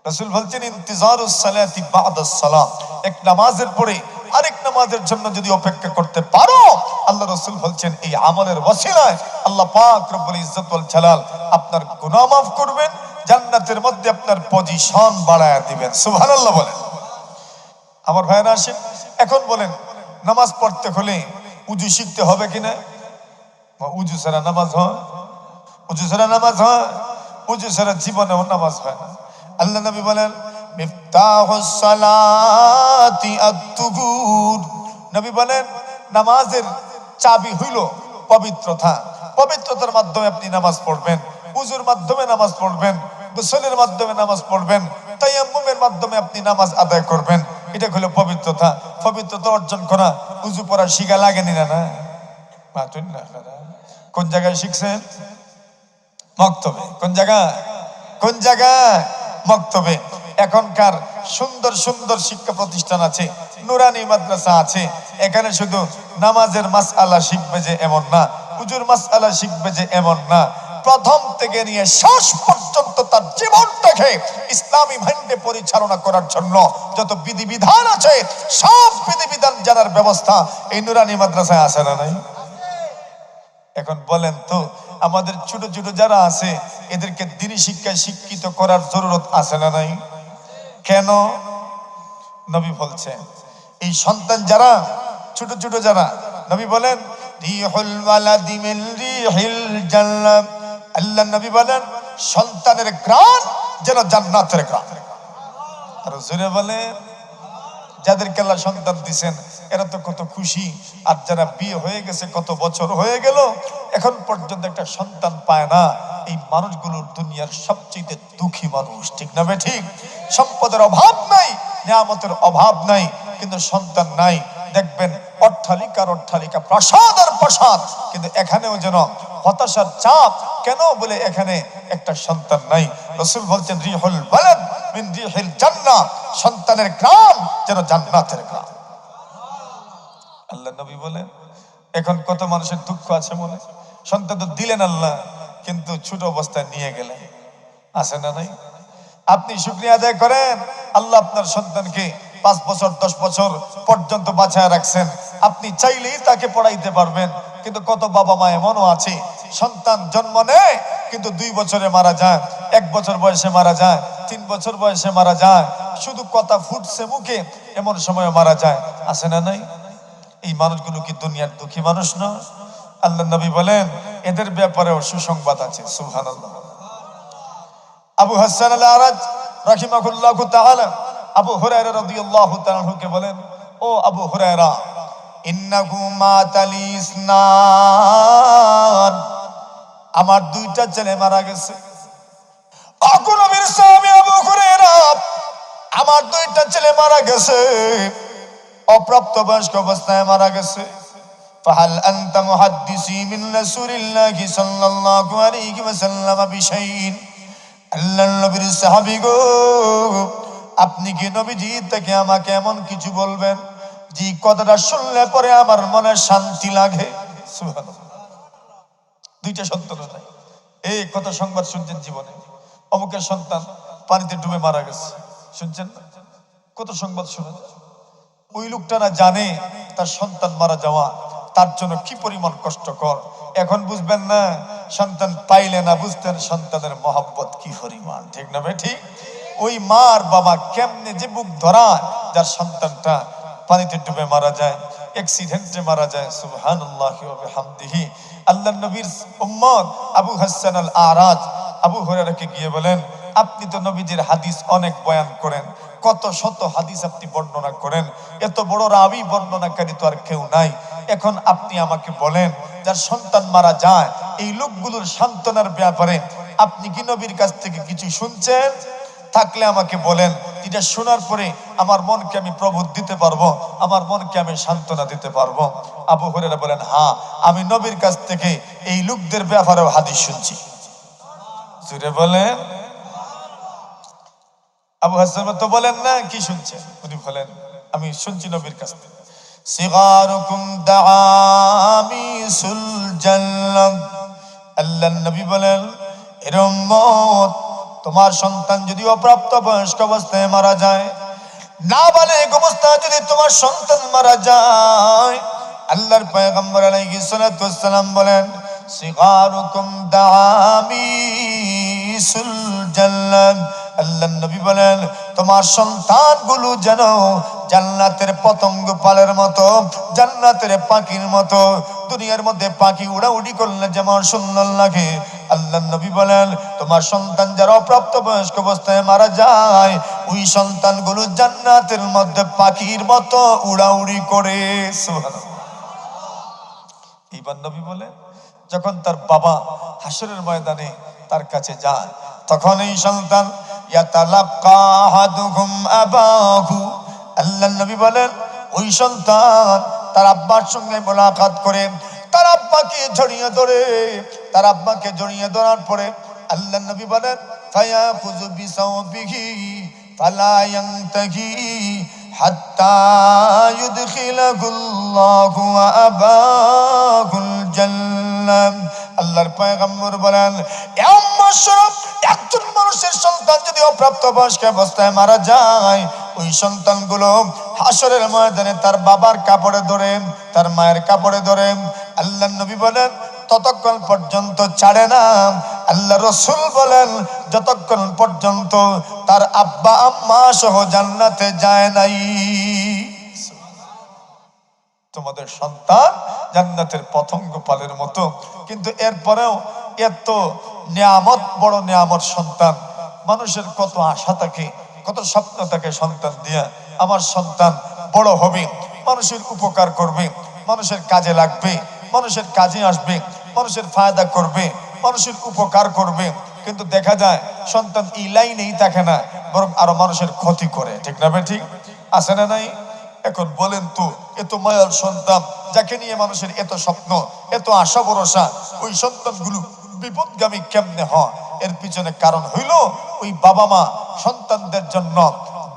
রাসূল বলছেন, ইন্তিজারুস সালাতি বাদাস সালাম, এক নামাজের পরে আরেক নামাজের জন্য যদি অপেক্ষা করতে পারো, আল্লাহ রাসূল বলছেন এই আমলের ওসিলায় আল্লাহ পাক রব্বুল ইজ্জত ওয়াল জালাল আপনার গুনাহ মাফ করবেন, জান্নাতের মধ্যে আপনার পজিশন বাড়ায় দিবেন। সুবহানাল্লাহ বলেন। আমার ভাইরা আসেন, এখন বলেন নামাজ পড়তে হলে উযু শিখতে হবে কিনা? উযু ছাড়া নামাজ হয়? উযু ছাড়া নামাজ হয়? উযু ছাড়া জীবনেও নামাজ হয় না। আল্লাহ নবী বলেন, মিফতাহুস সালাতি আত-তুহুর। নবী বলেন নামাজের চাবি হইল পবিত্রতা। পবিত্রতার মাধ্যমে আপনি নামাজ পড়বেন, উযুর মাধ্যমে নামাজ পড়বেন, গোসলের মাধ্যমে নামাজ পড়বেন, তায়াম্মুমের মাধ্যমে আপনি নামাজ আদায় করবেন। এটা হলো পবিত্রতা। পবিত্রতা অর্জন করা উযু পড়া শিখা লাগেনি না? না মাতুন না। কোন জায়গায় শিখছেন? মক্তবে। কোন জায়গায়? কোন জায়গায়? মক্তবে। এখনকার সুন্দর সুন্দর শিক্ষা প্রতিষ্ঠান আছে, নুরানি মাদ্রাসা আছে, এখানে শুধু নামাজের মাসআলা শিখবে যে এমন না, উজুর মাসআলা শিখবে যে এমন না, প্রথম থেকে নিয়ে শেষ পর্যন্ত তার জীবনটাকে ইসলামী মাইন্ডে পরিচালনা করার জন্য যত বিধিবিধান আছে সব বিধিবিধান জানার ব্যবস্থা এই নুরানি মাদ্রাসায় আছে না নাই? এখন বলেন তো আমাদের ছোট ছোট যারা আছে এদেরকে দ্বীনি শিক্ষায় শিক্ষিত করার জরুরত আছে না নাই? কেন? নবী বলছেন এই সন্তান যারা ছোট ছোট যারা, নবী বলেন রিহুল ওয়ালাদি মিন রিহিল জান্নাহ। আল্লাহ নবী বলেন সন্তানের ঘ্রাণ যেন জান্নাতের ঘ্রাণ। আর জোরে বলেন, যাদেরকে আল্লাহ সন্তান দিয়েছেন এরা তো কত খুশি, আর যারা বিয়ে হয়ে গেছে কত বছর হয়ে গেল এখন পর্যন্ত একটা সন্তান পায় না, এই মানুষগুলোর দুনিয়ার সবচেয়ে দুঃখী মানুষ। ঠিক না ঠিক? সম্পদের অভাব নাই, নিয়ামতের অভাব নাই, কিন্তু সন্তান নাই। দেখবেন অট্টালিকার অট্টালিকা, প্রাসাদ আর প্রাসাদ, কিন্তু এখানেও যেন হতাশার চাপ। কেন বলে এখানে একটা সন্তান নাই। রাসূল বলছেন রিহুল ওয়ালাদ মিন রিহিল জান্নাহ, সন্তানের ঘ্রাণ যেন জান্নাতের ঘ্রাণ। আল্লাহ নবী বলেন এখন কত মানুষের দুঃখ আছে মনে, সন্তান তো দিলেন আল্লাহ কিন্তু ছোট অবস্থায় নিয়ে গেলেন, আছে না নাই? আপনি শুকরিয়া আদায় করেন, আল্লাহ আপনার সন্তানকে 5 বছর 10 বছর পর্যন্ত বাঁচায় রাখছেন। আপনি চাইলেই তাকে পড়াইতে পারবেন, কিন্তু কত বাবা মা এমনও আছে সন্তান জন্ম নেয় কিন্তু 2 বছরে মারা যায়, 1 বছর বয়সে মারা যায়, 3 বছর বয়সে মারা যায়, শুধু কথা ফুটছে মুখে, এমন সময় মারা যায়, আছে না নাই? এই মানুষগুলো কি দুনিয়ার দুঃখী মানুষ না? আল্লাহ নবী বলেন এদের ব্যাপারেও সুসংবাদ আছে। সুবহানাল্লাহ। আবু হাসান আল আরাজ রাহিমাহুল্লাহু তাআলা আবু হুরায়রা রাদিয়াল্লাহু তাআলাকে বলেন, ও আবু হুরায়রা, ইন্নাহু মাতালি ইসনান, আমার দুইটা ছেলে মারা গেছে। ওগো নবীর সাহাবী আবু হুরায়রা, আমার দুইটা ছেলে মারা গেছে, অপ্রাপ্তবয়স্ক অবস্থায় মারা গেছে। ফাহাল আনতা মুহাদ্দিসি মিন রাসূলিল্লাহি সাল্লাল্লাহু আলাইহি ওয়াসাল্লাম বিশাইইন, আল্লাহর নবীর সাহাবী গো, আপনি কি নবীজি থেকে আমাকে এমন কিছু বলবেন যে কথাটা শুনলে পরে আমার মনে শান্তি লাগে? সুবহানাল্লাহ। দুইটা সন্তান নাই, এই কথা সংবাদ শুনছেন জীবনে, অমুকের সন্তান পানিতে ডুবে মারা গেছে, শুনছেন না? কত সংবাদ শোনা যায়। ওই লোকটা না জানে তার সন্তান মারা যাওয়া তার জন্য কি পরিমাণ কষ্টকর। এখন বুঝবেন না, সন্তান পাইলে না বুঝতেন সন্তানের মহব্বত কি পরিমাণ, ঠিক না ভাই? ঠিক ওই মার বাবা কেমনে যে বুক ধরা যার সন্তানটা পানিতে ডুবে মারা যায়, অ্যাক্সিডেন্টে মারা যায়। সুবহানাল্লাহি ওয়া বিহামদিহি। আল্লাহর নবীর উম্মত আবু হাসান আল আরাজ আবু হুরায়রাকে গিয়ে বলেন, আপনি তো নবীজির হাদিস অনেক বয়ান করেন, কত শত হাদিস আপনি বর্ণনা করেন, এত বড় রাবী বর্ণনাকারী তো আর কেউ নাই। এখন আপনি আমাকে বলেন, যার সন্তান মারা যায় এই লোকগুলোর সান্ত্বনার ব্যাপারে আপনি কি নবীর কাছ থেকে কিছু শুনছেন? থাকলে আমাকে বলেন, এটা শোনার পরে আমার মনকে আমি প্রবোধ দিতে পারবো, আমার মনকে আমি সান্ত্বনা দিতে পারবো। আবু হুরায়রা বলেন, হ্যাঁ, আমি নবীর কাছ থেকে এই লোকদের ব্যাপারেও হাদিস শুনছি। জুড়ে বলেন। আবু হাসান তো বলেন না কি শুনছেন, উনি বলেন আমি শুনছি নবীর কাছ থেকে। সিগারুকুম দাআমিসুল জান্নাহ, আল্লাহর নবী বলেন, এর উম্মত, তোমার সন্তান যদি অপ্রাপ্ত বয়স্ক অবস্থায় মারা যায়, নাবালেগ অবস্থায় যদি তোমার সন্তান মারা যায়, আল্লাহর পয়গম্বর আলাইহিস সালাতু ওয়াস সালাম বলেন, সিগারুকুম দাআমিসুল জান্নাহ, আল্লাহর নবী বলেন তোমার সন্তানগুলো যেন জান্নাতের পতঙ্গ পালের মতো, জান্নাতের পাখির মতো। দুনিয়ার মধ্যে পাখি উড়াউড়ি করলে যেমন সুন্দর লাগে, আল্লাহর নবী বলেন তোমার সন্তান যারা অপ্রাপ্ত বয়স্ক অবস্থায় মারা যায়, ওই সন্তানগুলো জান্নাতের মধ্যে পাখির মতো উড়াউড়ি করে। সুবহানাল্লাহ। এইবার নবী বলেন, যখন তার বাবা হাসরের ময়দানে তার কাছে যায়, তখন এই সন্তান ইয়াতালাক্কা আহাদুহুম আবাহু, আল্লাহর নবী বলেন ওই সন্তান তার আব্বার সঙ্গে মোলাকাত করে, তার আব্বাকে জড়িয়ে ধরে, তার আব্বাকে জড়িয়ে ধরার পরে আল্লাহর নবী বলেন ফায়াখুযু বিসাওবিহি ফালা ইয়ানতাহি হাত্তা ইউদখিলাহুল্লাহু আবাহুল জান্নাহ। আল্লাহর পয়গম্বর বলেন একজন মানুষের সন্তান যদি অপ্রাপ্ত বয়স্ক অবস্থায় মারা যায়, ওই সন্তানগুলো হাসরের ময়দানে তার বাবার কাপড়ে ধরে, তার মায়ের কাপড়ে ধরে। আল্লাহর নবী বলেন ততক্ষণ পর্যন্ত ছাড়ে না। আল্লাহ রাসূল বলেন যতক্ষণ পর্যন্ত তার আব্বা আম্মা সহ জান্নাতে যায় নাই। তোমাদের সন্তান জান্নাতের পতঙ্গ পালের মতো, কিন্তু এরপরেও এত নিয়ামত, বড় নিয়ামত সন্তান। মানুষের কত আশা থাকে, কত স্বপ্ন থাকে সন্তান দিয়া, আমার সন্তান বড় হবে, মানুষের উপকার করবে, মানুষের কাজে লাগবে, মানুষের কাজে আসবে, মানুষের ফায়দা করবে, মানুষের উপকার করবে। কিন্তু দেখা যায় সন্তান এই লাইনেই থাকে না, বরং আরো মানুষের ক্ষতি করে, ঠিক না ভাই? ঠিক আছে না নাই? এখন বলেন তো, এত মায়ার সন্তান যাকে নিয়ে মানুষের এত স্বপ্ন, এত আশা ভরসা, ওই সন্তানগুলো বিপদগামী কেমনে হয়? এর পিছনে কারণ হইল ওই বাবা মা সন্তানদের জন্য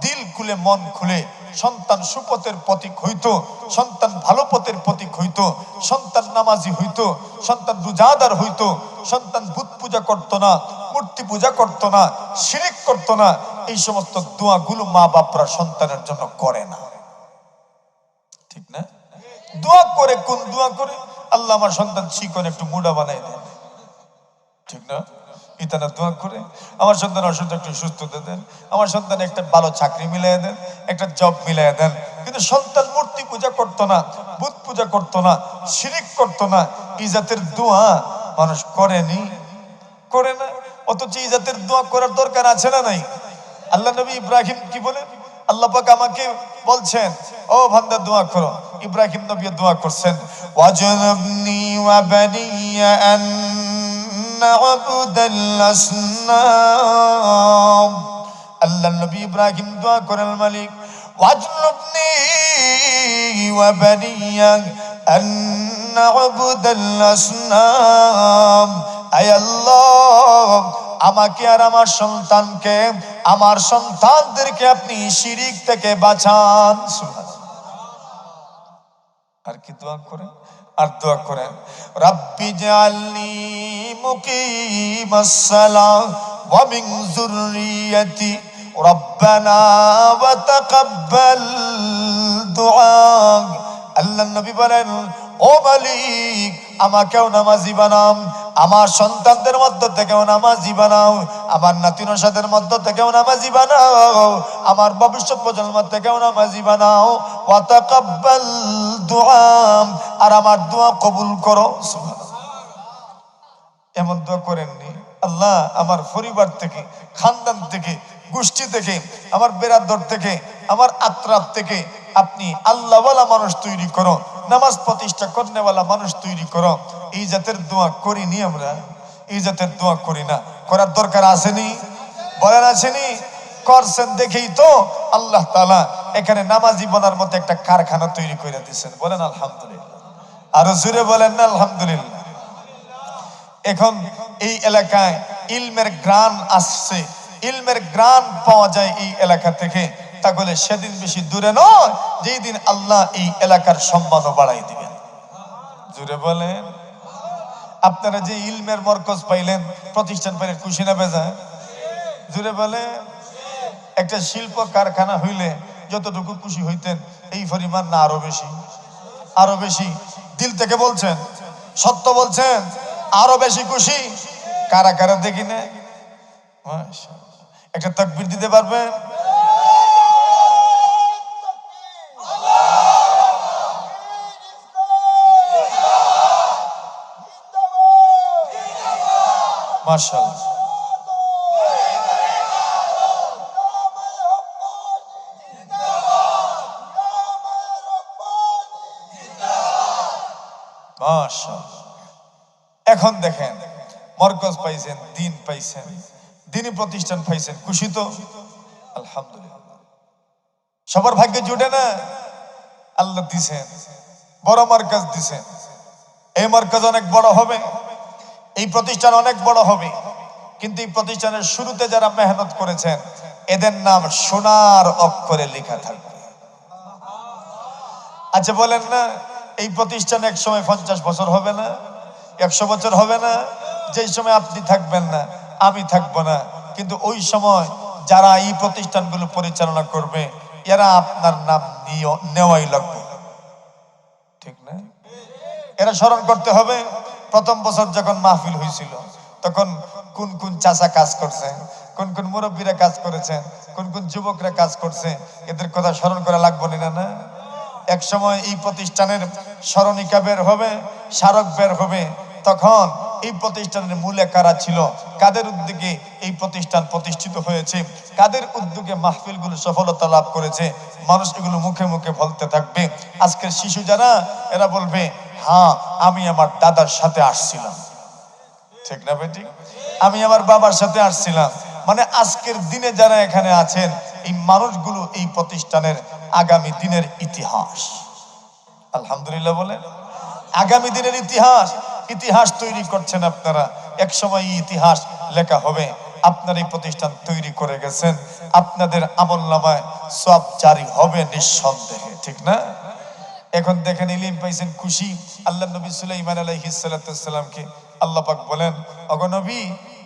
দিল খুলে মন খুলে, সন্তান সুপথের প্রতীক হইতো, সন্তান ভালো পথের প্রতীক হইতো, সন্তান নামাজি হইতো, সন্তান রোজাদার হইতো, সন্তান বুত পূজা করতো না, মূর্তি পূজা করতো না, শিরিক করতো না। এই সমস্ত দোয়াগুলো মা বাপরা সন্তানের জন্য করে না, ঠিক না? দোয়া করে, কোন দোয়া করে? আল্লাহ আমার সন্তান চিকন একটু মুড়া বানাই দেন, ঠিক না? ইতানা দোয়া করে আমার সন্তান অসুস্থ, একটু সুস্থতা দেন, আমার সন্তান একটা ভালো চাকরি মিলিয়ে দেন, একটা জব মিলিয়ে দেন। কিন্তু সন্তান মূর্তি পূজা করতো না, বুত পূজা করতো না, শিরিক করতো না। এই জাতের দোয়া মানুষ করেনি, করে না। অথচ এই জাতের দোয়া করার দরকার আছে না নাই? আল্লাহ নবী ইব্রাহিম কি বলেন? আল্লাহ পাক আমাকে বলছেন, ও বান্দা দোয়া করো। ইব্রাহিম নবী দোয়া করছেন, ওয়াজনাবনি ওয়া বানিয়া আন না'বুদাল আসনাম। আল্লাহ নবী ইব্রাহিম দোয়া করেন, মালিক ওয়াজনাবনি ওয়া বানিয়া আন না'বুদাল আসনাম। আয় আল্লাহ, আমাকে আর আমার সন্তানকে, আমার সন্তানদেরকে আপনি শিরিক থেকে বাঁচান। আর কি দোয়া করেন? আর দোয়া করেন, রাব্বি জাআলনি মুকিমাস সালাহ ওয়া মিন যুররিয়াতি রাব্বানা ওয়া তাকাব্বাল দুআ। আল্লাহ নবী বলেন, ও মালিক, আমাকেও নামাজি বানাও, আমার সন্তানদের মধ্য থেকেও নামাজি বানাও, আমার নাতি নসাদের মধ্য থেকেও নামাজি বানাও, আমার ভবিষ্যৎ প্রজন্ম থেকেও নামাজি বানাও। ওয়া তাকাব্বাল দুআ, আর আমার দোয়া কবুল করো। এমন দোয়া করেননি? আল্লাহ, আমার পরিবার থেকে, খানদান থেকে, গোষ্ঠী থেকে, আমার বেরাদর থেকে, আমার আত্রাফ থেকে আপনি আল্লাহওয়ালা মানুষ তৈরি করো, নামাজ প্রতিষ্ঠা করনেওয়ালা মানুষ তৈরি করো। এই জাতের দোয়া করিনি আমরা, এই জাতের দোয়া করি না। করার দরকার আসেনি? বলেন আসেনি? করছেন দেখেই তো আল্লাহ তাআলা এখানে নামাজি বানার মতো একটা কারখানা তৈরি করে দিয়েছেন। বলেন আলহামদুলিল্লাহ। আরো জোরে বলেন না আলহামদুলিল্লাহ। এখন এই এলাকায় ইলমের গ্রান আসছে, ইলমের গ্রান পাওয়া যায় এই এলাকা থেকে। তাহলে সেদিন বেশি দূরে নয় যেই দিন আল্লাহ এই এলাকার সম্মানও বাড়াই দিবেন। জোরে বলেন। আপনারা যে ইলমের মরকজ পাইলেন, প্রতিষ্ঠান পাইলেন, খুশি না বেজায়? জোরে বলে। একটা শিল্প কারখানা হইলে যতটুকু খুশি হইতেন এই পরিমাণ না আরো বেশি? আরো বেশি। দিল থেকে বলছেন, সত্য বলছেন, আরো বেশি খুশি? কারা কারা দেখি না? একটা তাকবীর দিতে পারবেন? মাশাআল্লাহ। মাশাআল্লাহ। এখন দেখেন, মরকজ পাইছেন, দিন পাইছেন, দিনী প্রতিষ্ঠান পাইছেন, খুশি তো? আলহামদুলিল্লাহ। সবার ভাগ্যে জুটে না? আল্লাহ দিছেন, বড় মার্কাজ দিছেন। এই মার্কাজ অনেক বড় হবে, এই প্রতিষ্ঠান অনেক বড় হবে, কিন্তু এই প্রতিষ্ঠানের শুরুতে যারা মেহনত করেছেন এদের নাম সোনার অক্ষরে লেখা থাকবে। আচ্ছা বলেন না, এই প্রতিষ্ঠান এক সময় 50 বছর হবে না, 100 বছর হবে না? যেই সময় আপনি থাকবেন না, আমি থাকবো না, কিন্তু ওই সময় যারা এই প্রতিষ্ঠানগুলো পরিচালনা করবে এরা আপনার নাম নেওয়াই লাগবে, ঠিক না? এরা স্মরণ করতে হবে প্রথম বছর যখন মাহফিল হয়েছিল তখন কোন কোন চাচা কাজ করছে, কোন কোন মুরব্বীরা কাজ করেছেন, কোন কোন যুবকরা কাজ করছে, এদের কথা স্মরণ করা লাগবে না? না, এক সময় এই প্রতিষ্ঠানের স্মরণিকা বের হবে, স্মারক বের হবে, তখন এই প্রতিষ্ঠানের মূলে কারা ছিল, কাদের উদ্যোগে এই প্রতিষ্ঠান প্রতিষ্ঠিত হয়েছে, কাদের উদ্যোগে মাহফিলগুলো সফলতা লাভ করেছে, মানুষ এগুলো মুখে মুখে বলতে থাকবে। আজকের শিশু যারা, এরা বলবে, হ্যাঁ আমি আমার দাদার সাথে আসছিলাম, ঠিক না বেটি? আমি আমার বাবার সাথে আসছিলাম। মানে আজকের দিনে যারা এখানে আছেন এই মানুষগুলো এই প্রতিষ্ঠানের আগামী দিনের ইতিহাস। আলহামদুলিল্লাহ বলেন। আগামী দিনের ইতিহাস, ইতিহাস তৈরি করছেন আপনারা। এক সময় ইতিহাস লেখা হবে। আপনার এই প্রতিষ্ঠান তৈরি করে গেছেন, আপনাদের আমলনামায় সওয়াব জারি হবে নিঃসন্দেহে, ঠিক না? এখন দেখেন ইলম পাইছেন, খুশি। আল্লাহ নবী সুলাইমান আলাইহিস সালামকে আল্লাহ পাক বলেন, ওগো নবী,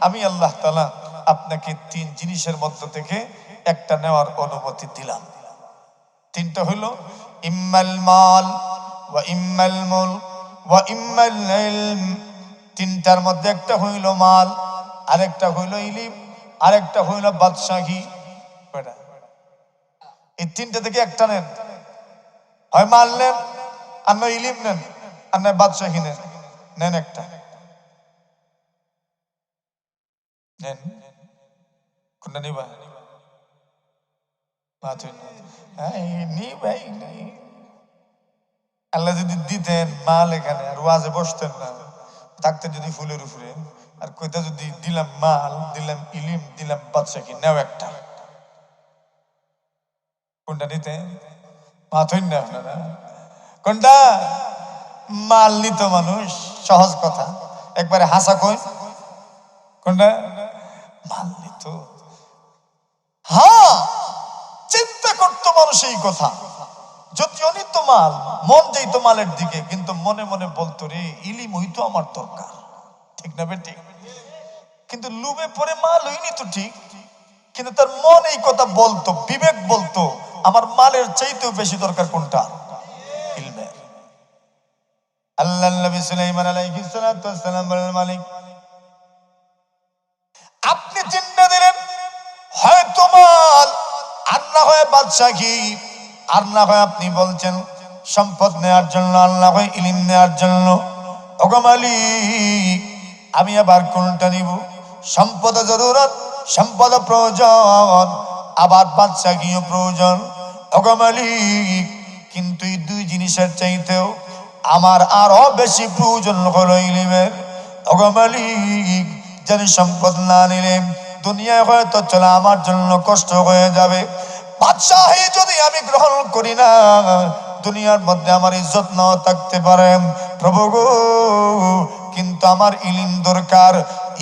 আমি আল্লাহ তাআলা আপনাকে 3 জিনিসের মধ্য থেকে একটা নেওয়ার অনুমতি দিলাম। 3টা হলো ইম্মাল মাল ওয়া ইম্মাল মুলক ওয়া ইম্মাল ইলম। 3টার মধ্যে একটা হইল মাল, আরেকটা হইল ইলিম, আরেকটা হইল বাদশাহী। এই তিনটা থেকে একটা নেন, হয় মাল নেন, আর নয় ইলিম নেন, আর নয় বাদশাহী নেন। নেন একটা, নেন। কোনটা নিবা? আল্লাহ যদি দিতেন মাল এখানে আর ওয়াজে বসতেন না, থাকতেন যদি ফুলের উপরে, আর কইতা যদি দিলাম মাল, দিলাম ইলিম, দিলাম বাদশাহী, নেও একটা। কোনটা নিতে? মাথইন না আপনারা? কোনটা? মাল নিত মানুষ, সহজ কথা, একবারে হাসা কই। কোনটা? মাল নিত। হ্যাঁ, চিন্তা করতো মানুষ এই কথা, যদিও নিত মাল, মন যেত মালের দিকে, কিন্তু মনে মনে বলতো রে ইলিম হইতো আমার দরকার, ঠিক না বেটি? কিন্তু লুবে পরে মাল হইনি তো ঠিক, কিন্তু তার মন এই কথা বলতো, বিবেক বলতো আমার মালের চাইতেও বেশি দরকার কোনটা? ইলমের। আল্লাহর নবী সুলাইমান আলাইহিস সালাতু ওয়াস সালাম বলেন, মালিক আপনি চিন্তা দিলেন হয়তো মাল, আর না হয় বাদশাহী, আর না হয় আপনি বলছেন সম্পদ নেওয়ার জন্য, আর না হয় ইলম নেওয়ার জন্য। ওগো মালিক আমি আবার কোনটা নিব? সম্পদ জরুরত, সম্পদ প্রয়োজন, আবার বাদশাহীও প্রয়োজন। ওগো মালিক কিন্তু এই দুই জিনিসের চাইতেও আমার আরো বেশি প্রয়োজন হলো ইলমের। ওগো মালিক জানি সম্পদ না নিলে দুনিয়ায় হয়তো চলা আমার জন্য কষ্ট হয়ে যাবে, বাদশাহী যদি আমি গ্রহণ করি না দুনিয়ার মধ্যে আমার ইজ্জত নাও থাকতে পারে। প্রভু গো কিন্তু আমার ইলম দরকার,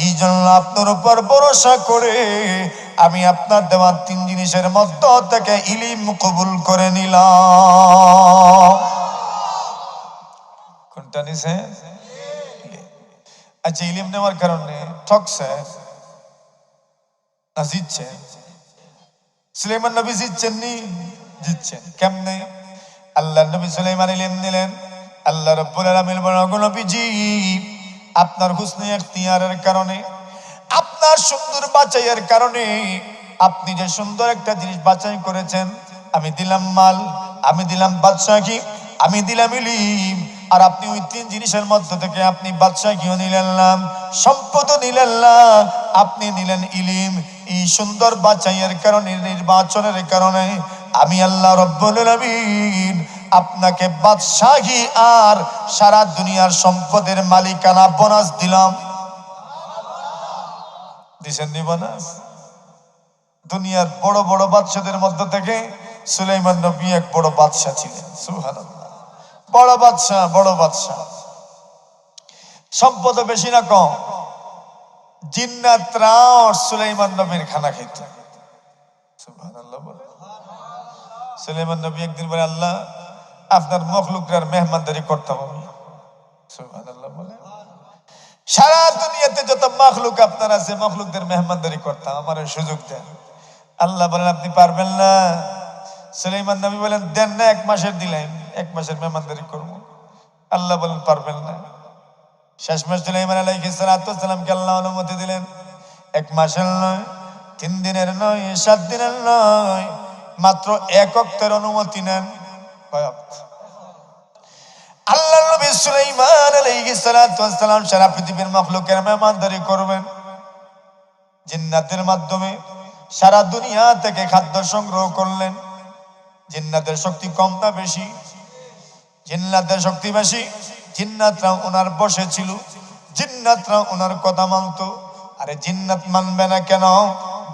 এই জন্য আপনার উপর ভরসা করে আমি আপনার দেওয়া তিন জিনিসের মধ্য থেকে ইলম কবুল করে নিলাম। কোনটা নিছে? আচ্ছা, ইলম নেওয়ার কারণে ঠকছে না জিতছে? সুলাইমান নবী জিতছেননি? জিতছেন। কেমনে? আল্লাহ নবী সুলাইমান ইলম নিলেন, আল্লাহ রাব্বুল আলামিন বলেন, নবীজি আপনার হুসনে ইখতিয়ারের কারণে, আপনার সুন্দর বাছাইয়ের কারণে, আপনি যে সুন্দর একটা জিনিস বাছাই করেছেন, আমি দিলাম মাল, আমি দিলাম বাদশাহী, আমি দিলাম ইলম, আর আপনি ওই তিন জিনিসের মধ্য থেকে আপনি বাদশাহীও নিলেন না, সম্পদও নিলেন না, আপনি নিলেন ইলম। এই সুন্দর বাছাইয়ের কারণে, নির্বাচনের কারণে আমি আল্লাহ রাব্বুল আলামিন আপনাকে বাদশাহী আর সারা দুনিয়ার সম্পদের মালিকানা বোনাস দিলাম। দিছেন নি বোনাস? দুনিয়ার বড় বড় বাদশাদের মধ্য থেকে সুলাইমান নবী এক বড় বাদশা ছিলেন। সুবহানাল্লাহ, বড় বাদশা, বড় বাদশা। সম্পদ বেশি না কম? জিন্নাতরাও সুলাইমান নবীর খানা খেত। সুবহানাল্লাহ বলে। সুলাইমান নবী একদিন বলে, আল্লাহ আপনার মখলুকরার মেহমানদারি করতাম আমি। সুবহানাল্লাহ বলে। সারা দুনিয়াতে যত মখলুক আপনার আছে, মখলুকদের মেহমানদারি করতাম, আমার সুযোগ দেন। আল্লাহ বলেন আপনি পারবেন না। সুলাইমান নবী বলেন দেন না, 1 মাসের দিলেন, 1 মাসের মেহমানদারি করবো। আল্লাহ বলেন পারবেন না। শেষমেশ সুলাইমান আলাইহিস সালাতু ওয়াস সালামকে আল্লাহ অনুমতি দিলেন, 1 মাসের নয়, 3 দিনের নয়, 7 দিনের নয়, মাত্র 1 ওয়াক্তের অনুমতি নেন। কয় ওয়াক্ত? আল্লাহ নবী সুলাইমান আলাইহিস সালাতু ওয়াস সালাম সারা পৃথিবীর মাখলুকের মেহমানদারি করবেন। জিন্নাতের মাধ্যমে সারা দুনিয়া থেকে খাদ্য সংগ্রহ করলেন। জিন্নাতের শক্তি কম না বেশি? জিন্নাতের শক্তি বেশি। জিন্নাতরা ওনার বসে ছিল, জিন্নাতরা ওনার কথা মানত। আরে জিন্নাত মানবে না কেন?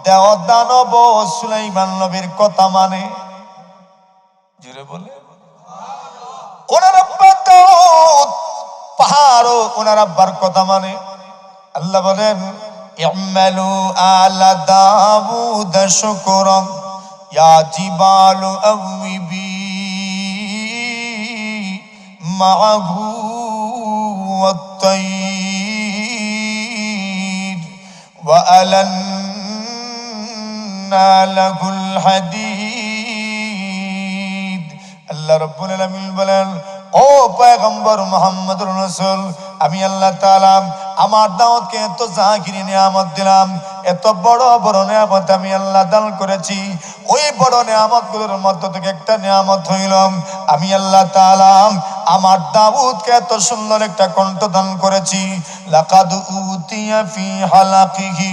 দেও দানব সুলাইমান নবীর কথা মানে। জুড়ে বলে। ওনার আব্বা দাউদ পাহাড়ও ওনার আব্বার কথা মানে। আল্লাহ বলেন ইমালু আলা দাউদ শুকরান ইয়া জিবালু আওয়িবি মাআহু ওয়াত-তাইর ওয়া আলান্না লাহুল হাদিদ। আল্লাহ রাব্বুল আলামিন বলেন, ও পয়গম্বর মুহাম্মদুর রাসূল, আমি আল্লাহ তাআলা আমার দাওয়াতকে এত জাকিরি নিয়ামত দিলাম, এত বড় বড় নিয়ামত আমি আল্লাহ দান করেছি। ওই বড় নিয়ামতগুলোর মধ্য থেকে একটা নিয়ামত হইল আমি আল্লাহ তাআলা আমার দাউদকে এত সুন্দর একটা কণ্ঠ দান করেছি। লাকাদ উতিয়া ফি হালাকিহি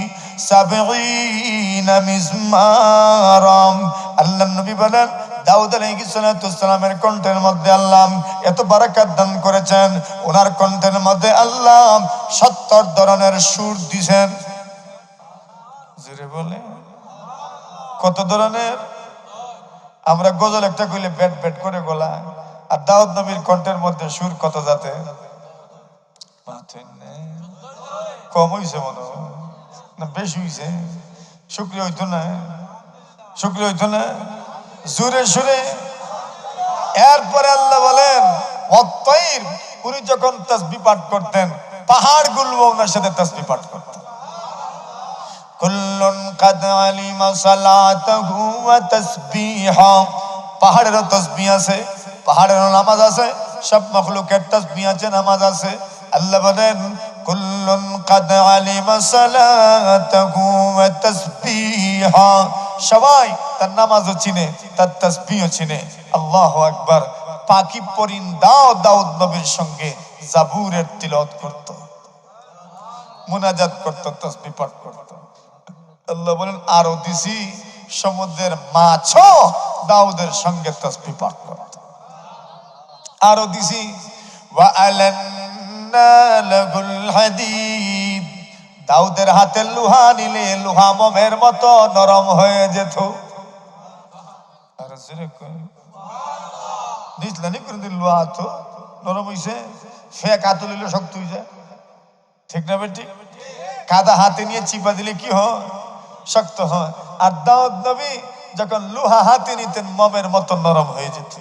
সাবঈনা মিজমারাম। আল্লাহ নবী বলেন দাউদ আলাইহিস সালামের কণ্ঠের মধ্যে আল্লাহ এত বারাকাত দান করেছেন, ওনার কণ্ঠের মধ্যে আল্লাহ 70 ধরনের সুর দিয়েছেন। জোরে বলে কত ধরনের? আমরা গজল একটা কইলে ব্যাট ব্যাট করে গলা, আর দাউদ নবীর কণ্ঠের মধ্যে সুর কত জাতে? কম হইছে মনে না বেশি হইছে? শুক্রিয়া হইতো না, শুক্রিয়া হইতো না, জোরে সুরে। এরপরে আল্লাহ বলেন ওয়াত-তাইর, উনি যখন তাসবিহ পাঠ করতেন পাহাড়গুলো ওনার সাথে তাসবিহ পাঠ করতেন। কুল্লুন কাদ আলিমা সালাতাহু ওয়া তাসবিহা, পাহাড়েরও তাসবিহ আছে, পাহাড়েরও নামাজ আছে, সব মাখলুকের তাসবিহ আছে, নামাজ আছে। আল্লাহ বলেন কুল্লুন কাদ আলিমা সালাতাহু ওয়া তাসবিহা, সবাই তার নামাজও চিনে, তার তাসবিহও চিনে। আল্লাহু আকবার। পাখি পরিন্দাও দাউদ নবীর সঙ্গে জাবুরের তিলাওয়াত করত, মুনাজাত করত, তাসবিহ পাঠ করত। আল্লাহ বলেন আরো দিছি সমুদ্রের মাছও দাউদের সঙ্গে তাসবিহ পাঠ করত। আরো দিছি ওয়া আলান্না লাহুল হাদিদ, দাউদের হাতে লোহা নিলে লোহা মোমের মতো নরম হয়ে যেত। আর জোরে কই দিছলানি করে দিল, লোহা তো নরম হইছে, ফেক হাতে লইলে শক্ত হয়ে যায়, ঠিক না বেটি? কাদা হাতে নিয়ে চিপা দিলে কি হয়? শক্ত হয়। আর দাউদ নবী যখন লোহা হাতে নিতেন মোমের মতো নরম হয়ে যেত।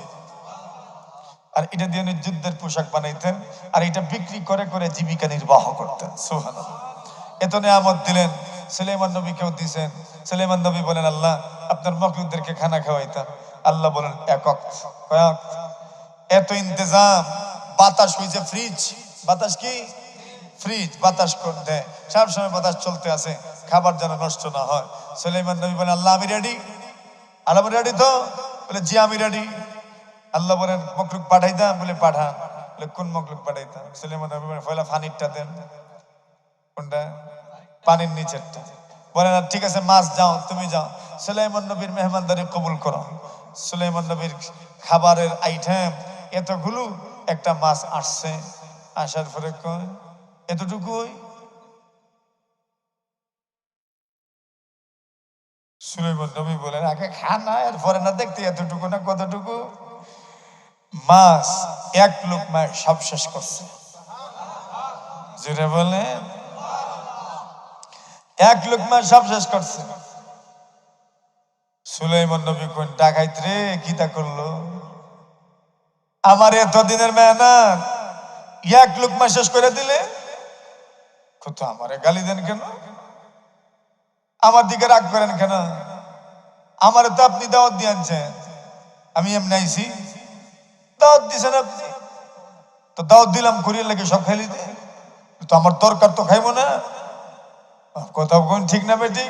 আর এটা দিয়ে যুদ্ধের পোশাক বানাইতেন, আর এটা বিক্রি করে করে জীবিকা নির্বাহ করতেন। সুবহানাল্লাহ। এত নিয়ামত দিলেন, সুলাইমান নবীকেও দিয়েছেন। সুলাইমান নবী বলেন আল্লাহ আপনার মখলুকদেরকে খানা খাওয়াইতাম। আল্লাহ বলেন একক কয়েক, এত ইন্তজাম। বাতাস হয়েছে ফ্রিজ, বাতাস কি ফ্রিজ, বাতাস দেয় সবসময়, বাতাস চলতে আছে, খাবার যেন নষ্ট না হয়। সুলাইমান নবী বলেন আল্লাহ আমি রেডি। আর আমি রেডি তো? বলে জি আমি রেডি। আল্লাহ বলেন মখলুক পাঠাইতাম? বলে পাঠান। বলে কোন মখলুক পাঠাইতাম? সুলাইমান নবী বলেন পয়লা ফানিরটা দেন। কোনটা? পানির নিচেরটা। বলেন ঠিক আছে মাছ যাও, তুমি যাও। সুলাইমান নবীর মেহমানদারি কবুল করো। সুলাইমান নবীর খাবারের আইটেম এতগুলো, একটা মাছ আসছে, আসার পরে কয় এতটুকুই। সুলাইমান নবী বলেন আগে খানা, এরপরে না দেখতে এতটুকু না কতটুকু। মাছ এক লোকমায় সব শেষ করছে। যেটা বলেন এক লোকমা সব শেষ করছে। সুলাইমান নবী কোন ডাকাইত রে, কিতা করলো? আমার এতদিনের মেহনত এক লোকমা শেষ করে দিলে। কত আমারে গালি দেন কেন? আমার দিকে রাগ করেন কেন? আমারে তো আপনি দাওয়াত দিয়ে আনছেন, আমি এমনি আইছি, দাওয়াত দিছেন আপনি, তো দাওয়াত দিলাম করিয়ে লাগে সব খাইলি দে, তো আমার দরকার তো খাইবো না। কথা কোন ঠিক না বেটি?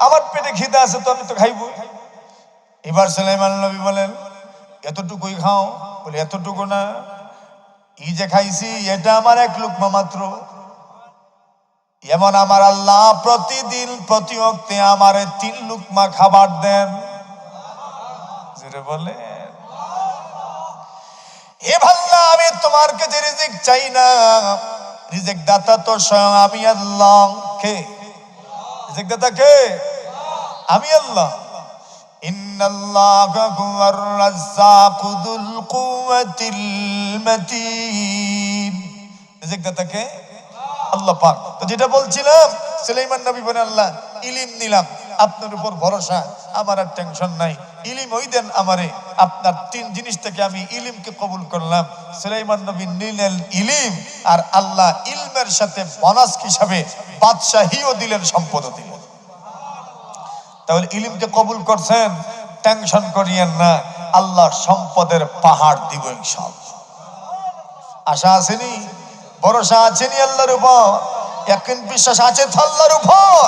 আমার পেটে খিদে আছে তো আমি তো খাইবো। এবার সুলাইমান নবী বলেন এতটুকুই খাও? বলে এতটুকু না, এই যে খাইছি এটা আমার এক লুকমা মাত্র। এমন আমার আল্লাহ প্রতিদিন প্রতি ওয়াক্তে আমারে 3 লুকমা খাবার দেন। যেটা বলে হে আল্লাহ আমি তোমার কাছে রিজিক চাই না, রিজিক দাতা তো স্বয়ং আমি আল্লাহ। কে রিজিক দাতা? কে? আমি আল্লাহ। ইন্নাল্লাহা হুয়ার রাজ্জাকু যুল কুওয়াতিল মাতিন। রিজিক দাতা কে? আল্লাহ পাক। তো যেটা বলছিলাম সুলাইমান নবী বলেন আল্লাহ ইলম নিলাম, আপনার উপর ভরসা, আমার আর টেনশন নাই, ইলম ওই দেন আমারে। আপনার 3 জিনিস থেকে আমি ইলমকে কবুল করলাম। সুলাইমান নবী নিলেন ইলম, আর আল্লাহ ইলমের সাথে বোনাস হিসাবে বাদশাহীও দিলেন, সম্পদও দিলেন। তাহলে ইলমকে কবুল করছেন, টেনশন করিয়েন না, আল্লাহ সম্পদের পাহাড় দিব ইনশাআল্লাহ। আশা আসেনি? ভরসা আছেনি আল্লাহর উপর? ইয়াকিন বিশ্বাস আছে তো আল্লাহর উপর,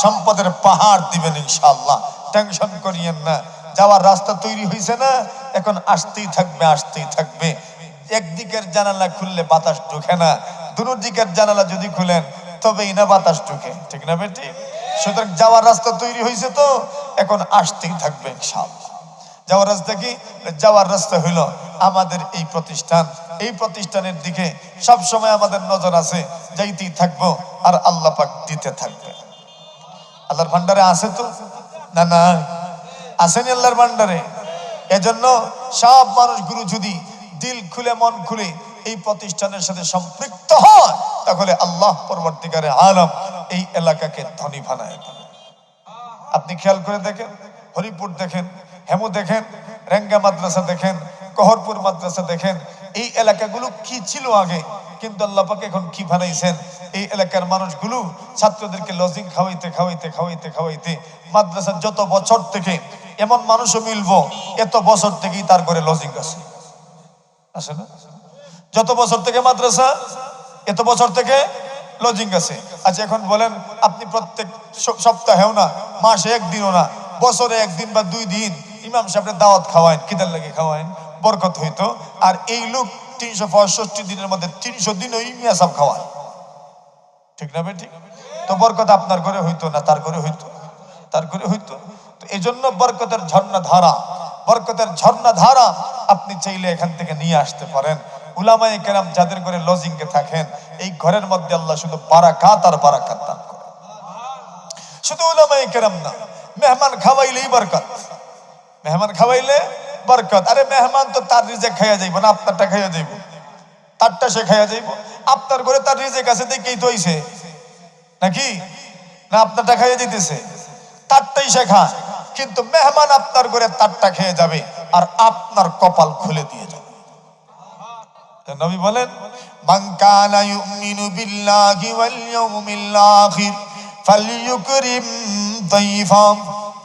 সম্পদের পাহাড় দিবেন ইনশাআল্লাহ। টেনশন করিয়েন না। যাওয়ার রাস্তা তৈরি হয়েছে না, এখন আসতেই থাকবে আসতেই থাকবে। একদিকের জানালা খুললে বাতাস ঢুকে না, দুনো দিকের জানালা যদি খুলেন তবেই না বাতাস ঢুকে, ঠিক না বেটি? সুতরাং যাওয়ার রাস্তা তৈরি হয়েছে তো এখন আসতেই থাকবে ইনশাআল্লাহ। যাওয়ার রাস্তা কি? যাওয়ার রাস্তা হইল আমাদের এই প্রতিষ্ঠান। এই প্রতিষ্ঠানের দিকে সব সময় আমাদের নজর আছে, যাইতেই থাকবো আর আল্লাহ পাক দিতে থাকবে। আল্লাহর ভান্ডারে আছে তো না? না আসেনি আল্লাহর ভান্ডারে। এজন্য সব মানুষগুলো যদি দিল খুলে মন খুলে এই প্রতিষ্ঠানের সাথে সম্পৃক্ত হয়, তাহলে আল্লাহ পরবর্তীকারে আলম এই এলাকাকে ধনী বানায় দেবে। আপনি খেয়াল করে দেখেন, হরিপুর দেখেন, হেমু দেখেন, রেঙ্গা মাদ্রাসা দেখেন, কহরপুর মাদ্রাসা দেখেন, এই এলাকাগুলো কি ছিল আগে, কিন্তু আল্লাহ পাক এখন কি বানাইছেন। এই এলাকার মানুষগুলো ছাত্রদেরকে লজিং খাওয়াইতে খাওয়াইতে খাওয়াইতে খাওয়াইতে মাদ্রাসা যত বছর থেকে, এমন মানুষও মিলবো এত বছর থেকেই তার ঘরে লজিং আছে, আছে না? যত বছর থেকে মাদ্রাসা, এত বছর থেকে লজিং আছে। আচ্ছা এখন বলেন, আপনি প্রত্যেক সপ্তাহেও না, মাসে একদিনও না, বছরে একদিন বা 2 দিন ইমাম সাহেবের দাওয়াত খাওয়ায়েন, কিদার লাগে খাওয়ায়েন, বরকত হইতো। আর এই লোক 365 দিনের মধ্যে 300 দিনও মিয়া সাহেব খাওয়ায়, ঠিক না বেটি? তো বরকত আপনার ঘরে হইতো না তার ঘরে হইতো? তার ঘরে হইতো। তো এই জন্য বরকতের ঝর্ণা ধারা, বরকতের ঝর্ণা ধারা আপনি চাইলে এখান থেকে নিয়ে আসতে পারেন। উলামায়ে কেরাম যাদের ঘরে লজিংকে থাকেন, এই ঘরের মধ্যে আল্লাহ শুধু বারাকাত আর বারাকাত দান করে। শুধু উলামায়ে কেরাম না, মেহমান খাওয়াইলেই বরকত, মেহমান খাওয়াইলে বরকত। আরে মেহমান তো তার রিজেক খাইয়া যাইব না, আপনারটা খাইয়া যাইব, তারটা সে খাইয়া যাইব। আপনার ঘরে তার রিজেক আছে দেখেই তো হইছে নাকি? না আপনারটা খাইয়া দিতেছে, তারটাই সে খায়। কিন্তু মেহমান আপনার ঘরে তারটা খেয়ে যাবে আর আপনার কপাল খুলে দিয়ে যাবে। নবী বলেন, মান কানা ইউমিনু বিল্লাহি ওয়াল ইয়াউমিল আখির ফালইউকরিম দাইফাম।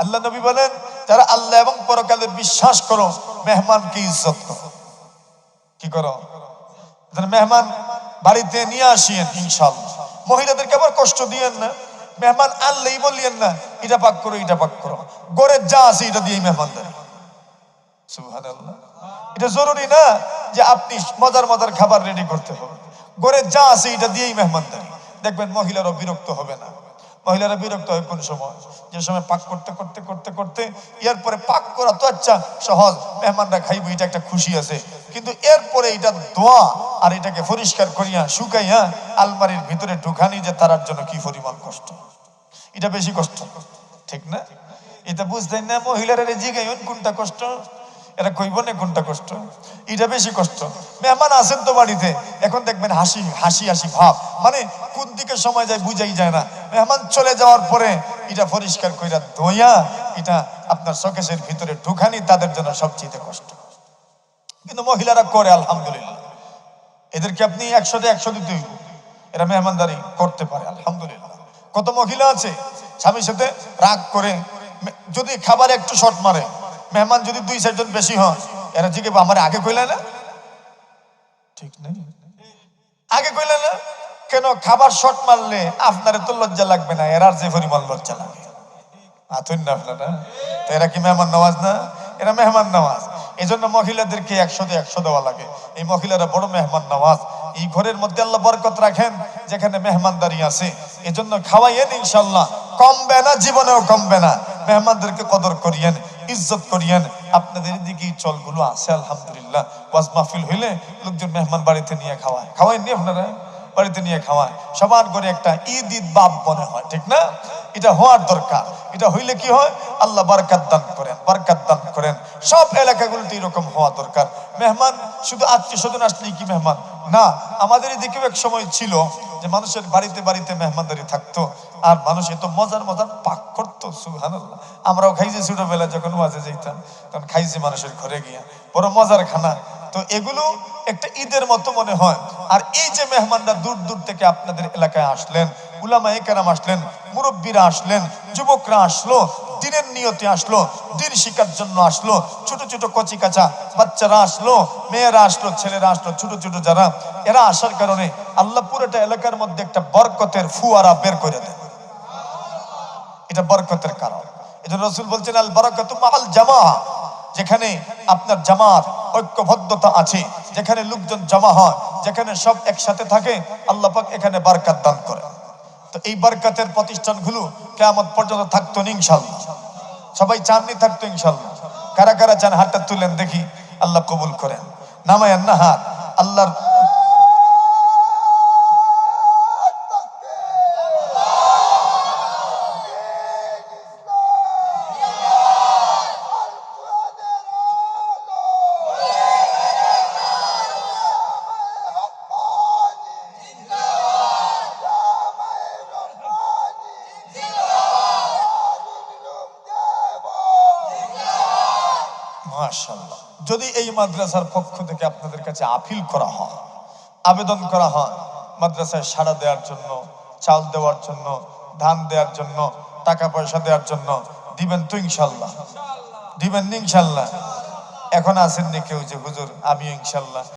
আল্লাহ নবী বলেন, যারা আল্লাহ এবং পরকালে বিশ্বাস করো, মেহমানকে ইজ্জত করো। কি করো? মেহমান বাড়িতে নিয়ে আসিয়েন ইনশাআল্লাহ। মহিলাদেরকে আবার কষ্ট দিয়েন না, মেহমান আনলেই বলিয়েন না এটা পাক করো এটা পাক করো, ঘরে যা আছে এটা দিয়েই মেহমানদারি। সুবহানাল্লাহ। এটা জরুরি না যে আপনি মজার মজার খাবার রেডি করতে হবে, ঘরে যা আছে এটা দিয়েই মেহমানদারি। দেখবেন মহিলারা বিরক্ত হবে না। মহিলারা বিরক্ত হয় কোন সময়? যে সময় পাক করতে করতে করতে করতে এরপরে পাক করা তো আচ্ছা সহজ, মেহমানরা খাইব, এটা একটা খুশি আছে। কিন্তু এরপরে এটা দোয়া আর এটাকে পরিষ্কার করিয়া শুকাইয়া আলমারির ভিতরে ঢুকানি, যে তার জন্য কি পরিমাণ কষ্ট, এটা বেশি কষ্ট, ঠিক না? এটা বুঝতেন না মহিলারা জিগাইন কোনটা কষ্ট, এরা কইব না কোনটা কষ্ট, এটা বেশি কষ্ট। মেহমান আছেন তো বাড়িতে, এখন দেখবেন হাসি হাসি হাসি ভাব, মানে কোন দিকে সময় যায় বুঝাই যায় না। মেহমান চলে যাওয়ার পরে এটা পরিষ্কার কইরা ধোয়া এটা আপনার শোকেসের ভিতরে ঢুকানি তাদের জন্য সবচেয়ে কষ্ট। কিন্তু মহিলারা করে আলহামদুলিল্লাহ, এদেরকে আপনি 100-তে 100 দিতে হইব, এরা মেহমানদারি করতে পারে আলহামদুলিল্লাহ। কত মহিলা আছে স্বামীর সাথে রাগ করে যদি খাবার একটু শর্ট মারে, মেহমান যদি 2-4 জন বেশি হয়, এরা জিজ্ঞেস আমার আগে কইলে না, ঠিক নেই আগে কইলে না কেন? খাবার শর্ট মারলে আপনার তো লজ্জা লাগবে না, এরার যে পরিমাণ লজ্জা লাগে। আতুন না আপনারা, তো এরা কি মেহমান নওয়াজ না? এরা মেহমান নওয়াজ। এই জন্য মহিলাদেরকে 100-তে 100 দেওয়া লাগে। এই মহিলারা বড় মেহমান নওয়াজ। এই ঘরের মধ্যে আল্লাহ বরকত রাখেন যেখানে মেহমানদারি আছে। এই জন্য খাওয়াইয়েন ইনশাল্লাহ, কমবে না, জীবনেও কমবে না। মেহমানদেরকে কদর করিয়েন, ইজ্জত করিয়েন। আপনাদের দিকে চলগুলো আছে আলহামদুলিল্লাহ। ওয়াজ মাহফিল হইলে লোকজন মেহমান বাড়িতে নিয়ে খাওয়ায়, খাওয়াইনি আপনারা? বাড়িতে নিয়ে খাওয়ায়, সবার করে একটা ঈদ ঈদ বাপ মনে হয়, ঠিক না? এটা হওয়ার দরকার। এটা হইলে কি হয়? আল্লাহ বরকত দান করেন, বরকত দান করেন। সব এলাকাগুলোতে এরকম হওয়া দরকার। মেহমান শুধু আত্মীয় স্বজন আসলেই কি মেহমান না? আমাদের এদিকেও এক সময় ছিল যে মানুষের বাড়িতে বাড়িতে মেহমানদারি থাকতো, আর মানুষ এত মজার মজার পাক করতো, সুবহানাল্লাহ। আমরাও খাইছি ছোটবেলা যখন ওয়াজে যাইতাম, তখন খাইছি মানুষের ঘরে গিয়া, বড় মজার খানা। তো এগুলো একটা ঈদের মতো মনে হয়। আর এই যে মেহমানরা দূর দূর থেকে আপনাদের এলাকায় আসলেন, উলামায়ে কেরাম আসলেন, মুরব্বীরা আসলেন, যুবকরা আসলো, দিনের নিয়তে আসলো, দিন শিক্ষার জন্য আসলো। ছোট ছোট কচি কাঁচা বাচ্চারা আসলো, মেয়েরা আসলো, ছেলেরা আসলো, ছোট ছোট যারা, এরা আসার কারণে আল্লাহ পুরোটা এলাকার মধ্যে একটা বরকতের ফুয়ারা বের করে দেয়। এটা বরকতের কারণ। এটা রাসূল বলছেন আল বারাকাতু মাআল জামাআহ, যেখানে আপনার জামাত ঐক্যবদ্ধতা আছে, যেখানে লোকজন জমা হয়, যেখানে সব একসাথে থাকে, আল্লাহ পাক এখানে বরকত দান করে। তো এই বরকতের প্রতিষ্ঠানগুলো কিয়ামত পর্যন্ত থাকতো না ইনশাআল্লাহ। সবাই চাননি থাকতো ইনশাআল্লাহ? কারা কারা চান হাতটা তুলেন দেখি, আল্লাহ কবুল করেন। নামায়েন না হাত। আল্লাহর মাশাআল্লাহ, যদি এই মাদ্রাসার পক্ষ থেকে আপনাদের কাছে আপিল করা হয়, আবেদন করা হয় মাদ্রাসায় সাড়া দেওয়ার জন্য, চাল দেওয়ার জন্য, ধান দেওয়ার জন্য, টাকা পয়সা দেওয়ার জন্য, দিবেন তো ইনশাআল্লাহ? দিবেন ইনশাআল্লাহ? এখন আসেননি কেউ যে হুজুর আমিও ইনশাআল্লাহ